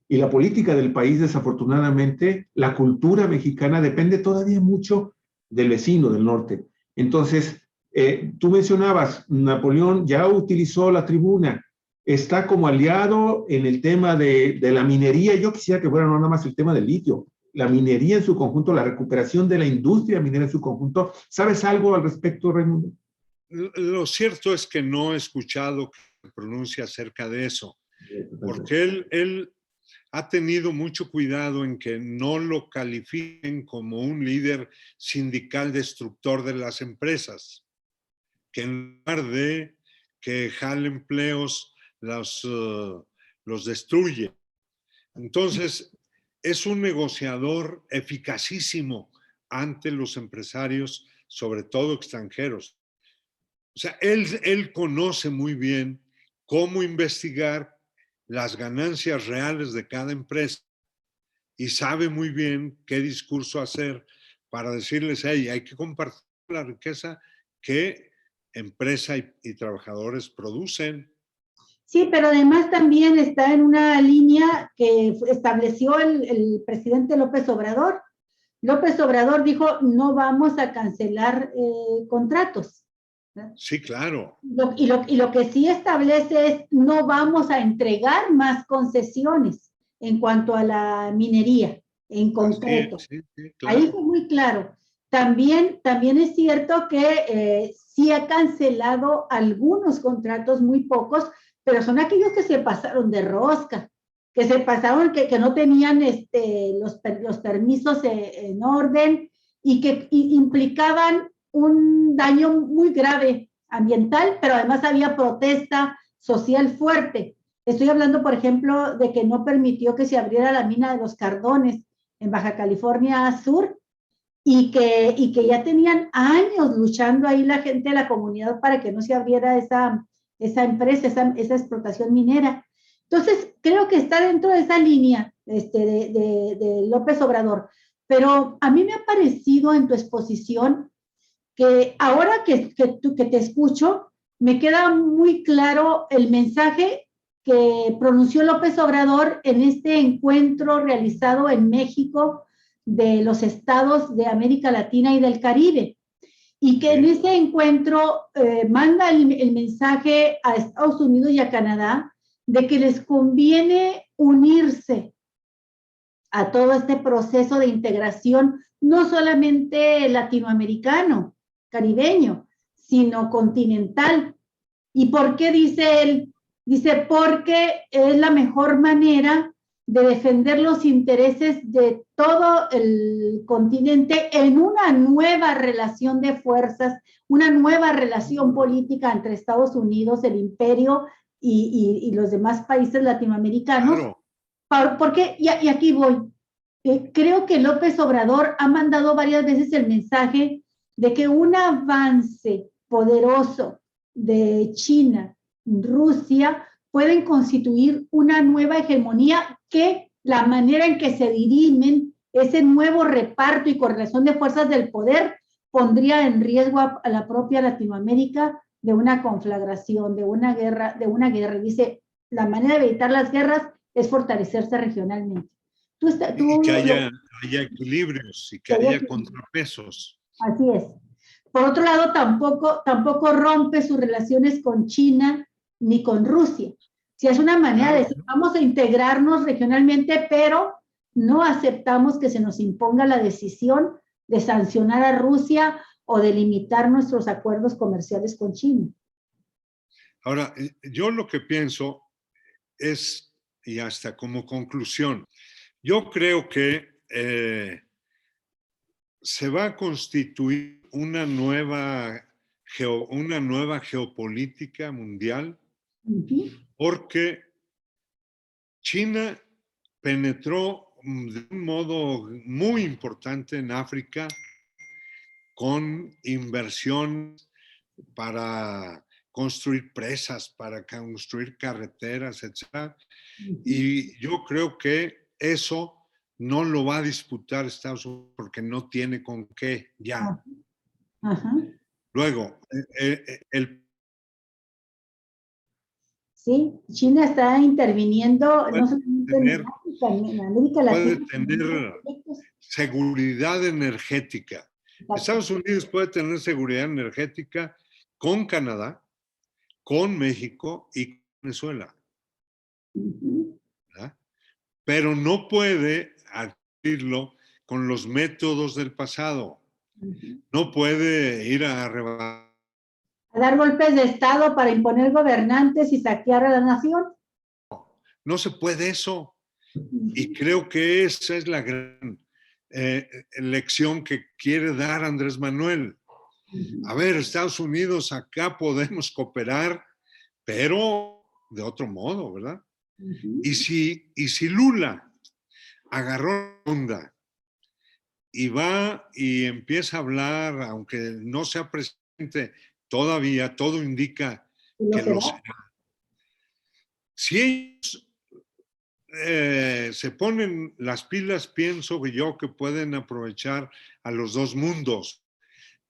y la política del país, desafortunadamente, la cultura mexicana depende todavía mucho del vecino del norte. Entonces, tú mencionabas, Napoleón ya utilizó la tribuna, está como aliado en el tema de la minería. Yo quisiera que fuera no nada más el tema del litio, la minería en su conjunto, la recuperación de la industria minera en su conjunto. ¿Sabes algo al respecto, Raimundo? Lo cierto es que no he escuchado que se pronuncie acerca de eso, porque él ha tenido mucho cuidado en que no lo califiquen como un líder sindical destructor de las empresas, que en lugar de que jale empleos los destruye. Entonces, es un negociador eficacísimo ante los empresarios, sobre todo extranjeros. O sea, él conoce muy bien cómo investigar las ganancias reales de cada empresa y sabe muy bien qué discurso hacer para decirles, hey, hay que compartir la riqueza que empresa y trabajadores producen. Sí, pero además también está en una línea que estableció el presidente López Obrador. López Obrador dijo, no vamos a cancelar contratos. ¿Verdad? Sí, claro. Y lo que sí establece es, no vamos a entregar más concesiones en cuanto a la minería, en concreto. Sí, claro. Ahí fue muy claro. También es cierto que sí ha cancelado algunos contratos, muy pocos, pero son aquellos que se pasaron de rosca, que se pasaron, que no tenían los permisos en orden y que implicaban un daño muy grave ambiental, pero además había protesta social fuerte. Estoy hablando, por ejemplo, de que no permitió que se abriera la mina de los Cardones en Baja California Sur, y que ya tenían años luchando ahí la gente de la comunidad para que no se abriera esa empresa, esa explotación minera. Entonces, creo que está dentro de esa línea de López Obrador. Pero a mí me ha parecido en tu exposición que ahora que te escucho, me queda muy claro el mensaje que pronunció López Obrador en este encuentro realizado en México de los estados de América Latina y del Caribe. Y que en ese encuentro manda el mensaje a Estados Unidos y a Canadá de que les conviene unirse a todo este proceso de integración, no solamente latinoamericano, caribeño, sino continental. ¿Y por qué dice él? Dice, porque es la mejor manera de defender los intereses de todo el continente en una nueva relación de fuerzas, una nueva relación política entre Estados Unidos, el imperio y los demás países latinoamericanos. Claro. Porque, y aquí voy, creo que López Obrador ha mandado varias veces el mensaje de que un avance poderoso de China, Rusia, pueden constituir una nueva hegemonía que la manera en que se dirimen ese nuevo reparto y correlación de fuerzas del poder pondría en riesgo a la propia Latinoamérica de una conflagración, de una guerra. Dice, la manera de evitar las guerras es fortalecerse regionalmente. Y que haya equilibrios y que haya contrapesos. Así es. Por otro lado, tampoco rompe sus relaciones con China ni con Rusia. Si es una manera de decir, vamos a integrarnos regionalmente, pero no aceptamos que se nos imponga la decisión de sancionar a Rusia o de limitar nuestros acuerdos comerciales con China. Ahora, yo lo que pienso es, y hasta como conclusión, yo creo que se va a constituir una nueva geopolítica mundial porque China penetró de un modo muy importante en África con inversión para construir presas, para construir carreteras, etc. Y yo creo que eso no lo va a disputar Estados Unidos porque no tiene con qué ya. Luego, sí, China está interviniendo no solamente en África, en América Latina. Puede tener seguridad energética. Estados Unidos puede tener seguridad energética con Canadá, con México y con Venezuela. ¿Verdad? Pero no puede adquirirlo con los métodos del pasado. Ujú. No puede ir a arrebatar. A dar golpes de Estado para imponer gobernantes y saquear a la nación. No se puede eso. Y Ujú. creo que esa es la gran lección que quiere dar Andrés Manuel. A ver, Estados Unidos, acá podemos cooperar, pero de otro modo, ¿verdad? Ujú. Y si Lula agarró onda y va y empieza a hablar, aunque no sea presidente todavía, todo indica ¿Y lo que lo será? será. Si ellos se ponen las pilas, pienso yo que pueden aprovechar a los dos mundos,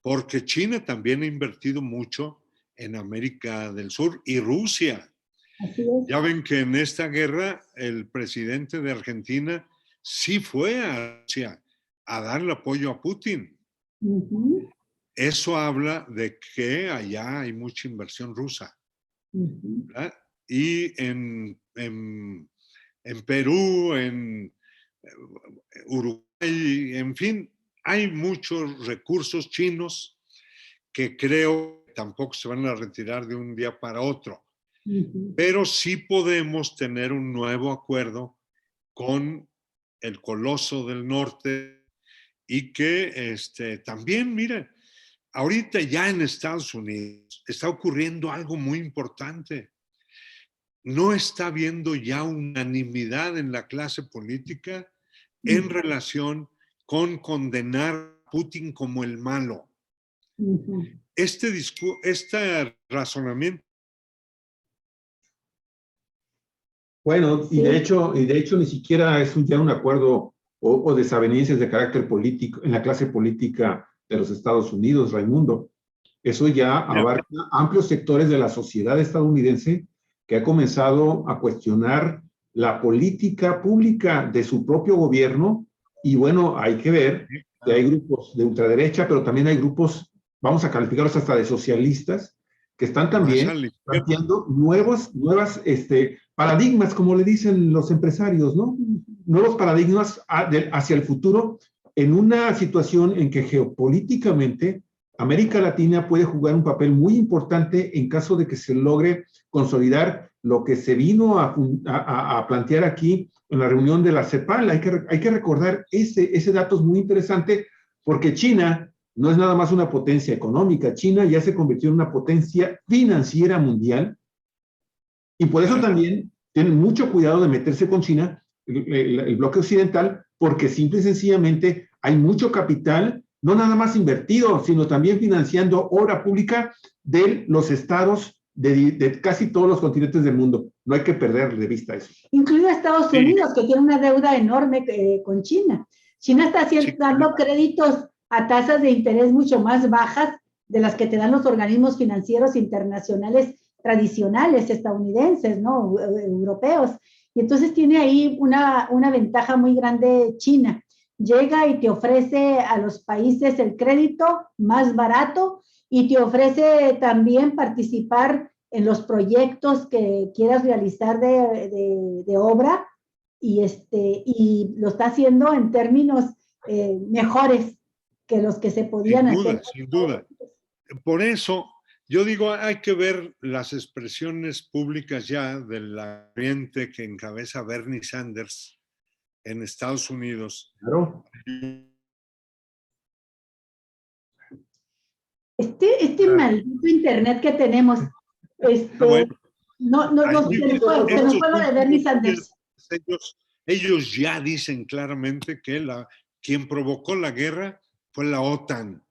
porque China también ha invertido mucho en América del Sur y Rusia. Así es. Ya ven que en esta guerra el presidente de Argentina sí fue a Rusia a darle apoyo a Putin. Ujú. Eso habla de que allá hay mucha inversión rusa, Ujú. ¿verdad? Y en Perú, en Uruguay, en fin, hay muchos recursos chinos que creo que tampoco se van a retirar de un día para otro. Ujú. Pero sí podemos tener un nuevo acuerdo con el Coloso del Norte y que también, mira, ahorita ya en Estados Unidos está ocurriendo algo muy importante. No está habiendo ya unanimidad en la clase política en relación con condenar a Putin como el malo. Ujú. Este razonamiento. Bueno, Sí. y de hecho ni siquiera es ya un acuerdo o desavenencias de carácter político en la clase política de los Estados Unidos, Raimundo. Eso ya abarca amplios sectores de la sociedad estadounidense que ha comenzado a cuestionar la política pública de su propio gobierno. Y bueno, hay que ver que hay grupos de ultraderecha, pero también hay grupos, vamos a calificarlos hasta de socialistas, que están Más también a la izquierda. planteando nuevas paradigmas, como le dicen los empresarios, ¿no? Nuevos paradigmas hacia el futuro en una situación en que geopolíticamente América Latina puede jugar un papel muy importante en caso de que se logre consolidar lo que se vino a plantear aquí en la reunión de la CEPAL. Hay que recordar ese dato es muy interesante porque China no es nada más una potencia económica. China ya se convirtió en una potencia financiera mundial y por eso también tienen mucho cuidado de meterse con China, el bloque occidental, porque simple y sencillamente hay mucho capital, no nada más invertido, sino también financiando obra pública de los estados de casi todos los continentes del mundo. No hay que perder de vista eso. Incluido Estados Unidos, que tiene una deuda enorme con China. China está dando créditos a tasas de interés mucho más bajas de las que te dan los organismos financieros internacionales tradicionales, estadounidenses, ¿no? Europeos. Y entonces tiene ahí una ventaja muy grande China. Llega y te ofrece a los países el crédito más barato y te ofrece también participar en los proyectos que quieras realizar de obra y lo está haciendo en términos mejores que los que se podían hacer. Sin duda. Por eso, yo digo, hay que ver las expresiones públicas ya de la corriente que encabeza Bernie Sanders en Estados Unidos. Claro. Maldito internet que tenemos, Bueno, no se nos fue lo de Bernie Sanders. Ellos ya dicen claramente que quien provocó la guerra fue la OTAN.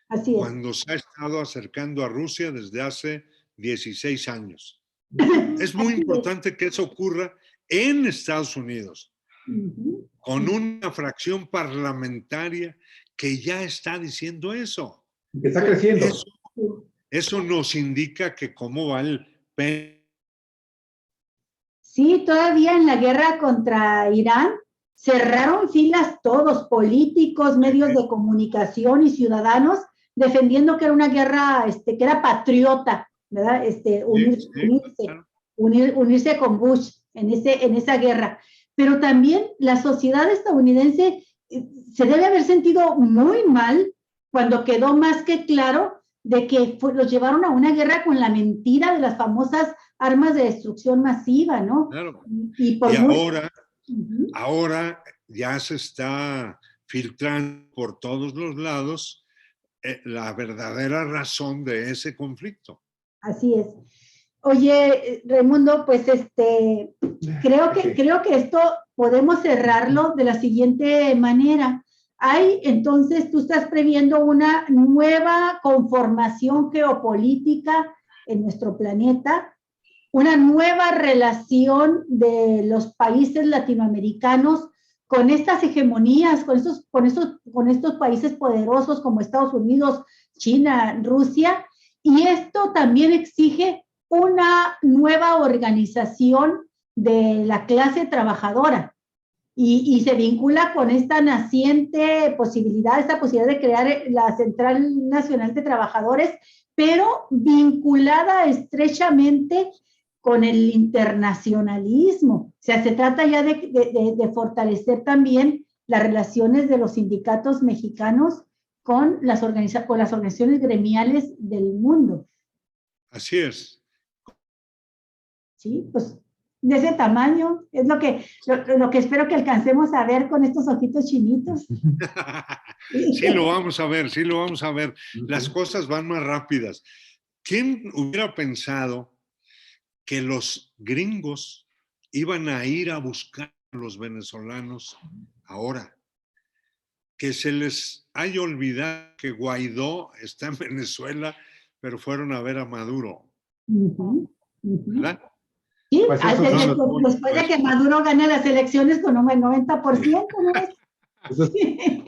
Así es. Cuando se ha estado acercando a Rusia desde hace 16 años. Es muy importante que eso ocurra en Estados Unidos, con una fracción parlamentaria que ya está diciendo eso. Que está creciendo. Eso nos indica que cómo va el Sí, todavía en la guerra contra Irán cerraron filas todos, políticos, medios de comunicación y ciudadanos, defendiendo que era una guerra, que era patriota, ¿verdad? Unirse con Bush en esa guerra. Pero también la sociedad estadounidense se debe haber sentido muy mal cuando quedó más que claro de que los llevaron a una guerra con la mentira de las famosas armas de destrucción masiva, ¿no? Claro. Y ahora ya se está filtrando por todos los lados la verdadera razón de ese conflicto. Así es. Oye, Raimundo, pues creo que esto podemos cerrarlo de la siguiente manera. Entonces, tú estás previendo una nueva conformación geopolítica en nuestro planeta, una nueva relación de los países latinoamericanos con estas hegemonías, con estos países poderosos como Estados Unidos, China, Rusia, y esto también exige una nueva organización de la clase trabajadora y se vincula con esta naciente posibilidad, esta posibilidad de crear la Central Nacional de Trabajadores, pero vinculada estrechamente con el internacionalismo. O sea, se trata ya de fortalecer también las relaciones de los sindicatos mexicanos con las organizaciones gremiales del mundo. Así es. Sí, pues de ese tamaño es lo que espero que alcancemos a ver con estos ojitos chinitos. Sí, lo vamos a ver, sí, lo vamos a ver. Las cosas van más rápidas. ¿Quién hubiera pensado que los gringos iban a ir a buscar a los venezolanos ahora? Que se les haya olvidado que Guaidó está en Venezuela, pero fueron a ver a Maduro. ¿Verdad? Sí, pues después de que Maduro gane las elecciones con un 90%, ¿no es?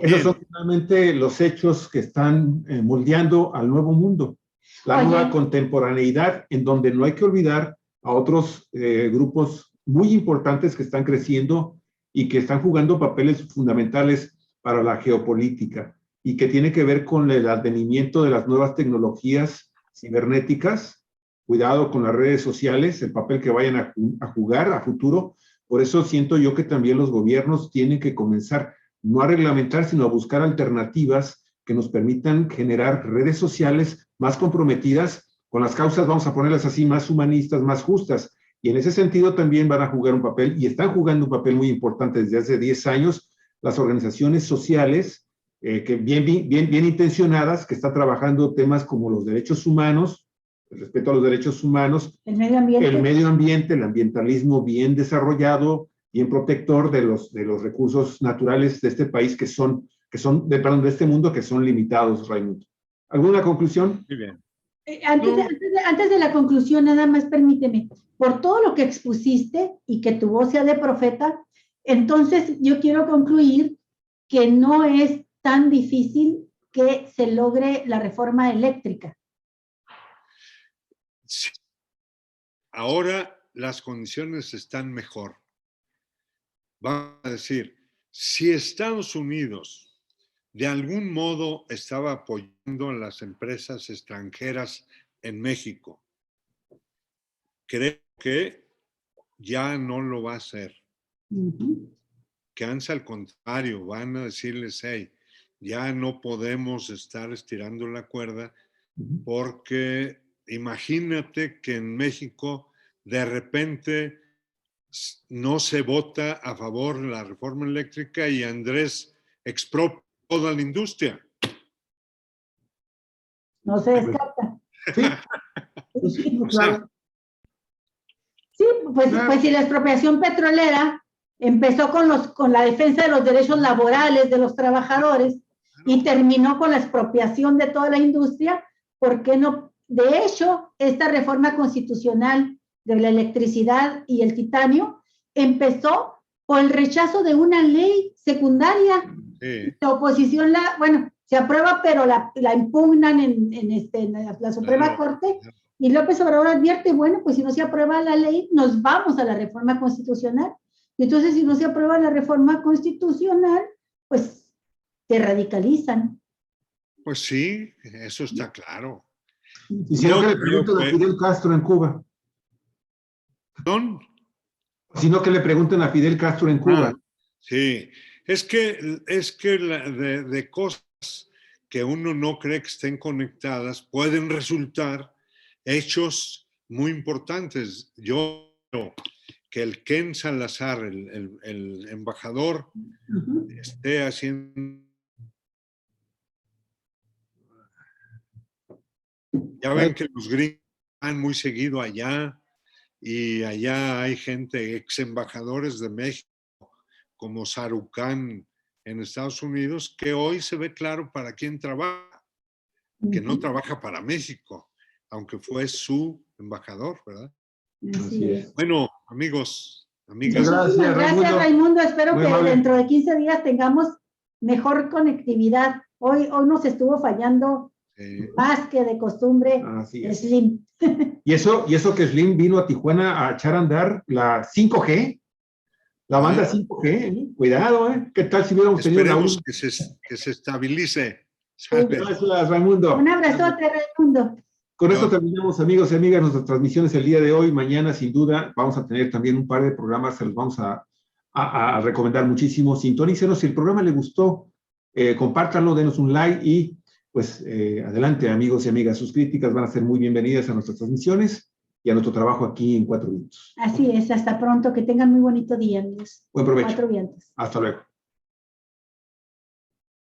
Esos son finalmente los hechos que están moldeando al nuevo mundo, la nueva contemporaneidad, en donde no hay que olvidar a otros grupos muy importantes que están creciendo y que están jugando papeles fundamentales para la geopolítica y que tiene que ver con el advenimiento de las nuevas tecnologías cibernéticas. Cuidado con las redes sociales, el papel que vayan a jugar a futuro. Por eso siento yo que también los gobiernos tienen que comenzar no a reglamentar, sino a buscar alternativas que nos permitan generar redes sociales más comprometidas con las causas, vamos a ponerlas así, más humanistas, más justas. Y en ese sentido también van a jugar un papel, y están jugando un papel muy importante desde hace 10 años, las organizaciones sociales, que bien intencionadas, que están trabajando temas como los derechos humanos, el respeto a los derechos humanos, el medio ambiente, el ambientalismo bien desarrollado, bien protector de los recursos naturales de este país de este mundo, que son limitados, Raimundo. ¿Alguna conclusión? Muy bien. Antes de la conclusión, nada más permíteme, por todo lo que expusiste y que tu voz sea de profeta, entonces yo quiero concluir que no es tan difícil que se logre la reforma eléctrica. Sí. Ahora las condiciones están mejor. Vamos a decir, si Estados Unidos de algún modo estaba apoyando a las empresas extranjeras en México, creo que ya no lo va a hacer. Que antes, al contrario, van a decirles, hey, ya no podemos estar estirando la cuerda, porque imagínate que en México de repente no se vota a favor de la reforma eléctrica y Andrés expropia toda la industria. No se descarta. Sí, claro. Sí, pues si la expropiación petrolera empezó con la defensa de los derechos laborales de los trabajadores y terminó con la expropiación de toda la industria, ¿por qué no? De hecho, esta reforma constitucional de la electricidad y el titanio empezó por el rechazo de una ley secundaria. Sí. La oposición se aprueba, pero la impugnan en la Suprema Corte, y López Obrador advierte, bueno, pues si no se aprueba la ley, nos vamos a la reforma constitucional. Y entonces, si no se aprueba la reforma constitucional, pues se radicalizan. Pues sí, eso está claro. Y si no, que le pregunten a Fidel Castro en Cuba. ¿Perdón? Sino que le pregunten a Fidel Castro en Cuba. Sí, Es que de cosas que uno no cree que estén conectadas pueden resultar hechos muy importantes. Yo creo que el Ken Salazar, el embajador, esté haciendo... Ya ven que los gringos van muy seguido allá y allá hay gente, ex embajadores de México, como Sarucán en Estados Unidos, que hoy se ve claro para quién trabaja, que no trabaja para México, aunque fue su embajador, ¿verdad? Así es. Bueno, amigos, amigas. Muchísimas gracias, Raimundo. Espero Muy que amable. dentro de 15 días tengamos mejor conectividad. Hoy nos estuvo fallando más que de costumbre. Así es. Slim. Y eso que Slim vino a Tijuana a echar a andar la 5G, la banda 5G, ¿eh? Cuidado, ¿eh? ¿Qué tal si hubiéramos tenido la Esperemos que se estabilice. Gracias, Raimundo. Un abrazote, Raimundo. Con esto terminamos, amigos y amigas, nuestras transmisiones el día de hoy. Mañana, sin duda, vamos a tener también un par de programas, se los vamos a recomendar muchísimo. Sintonícenos, si el programa le gustó, compártanlo, denos un like y pues adelante, amigos y amigas. Sus críticas van a ser muy bienvenidas a nuestras transmisiones y a nuestro trabajo aquí en Cuatro Vientos. Así es, hasta pronto, que tengan muy bonito día, amigos. Buen provecho. Cuatro Vientos. Hasta luego.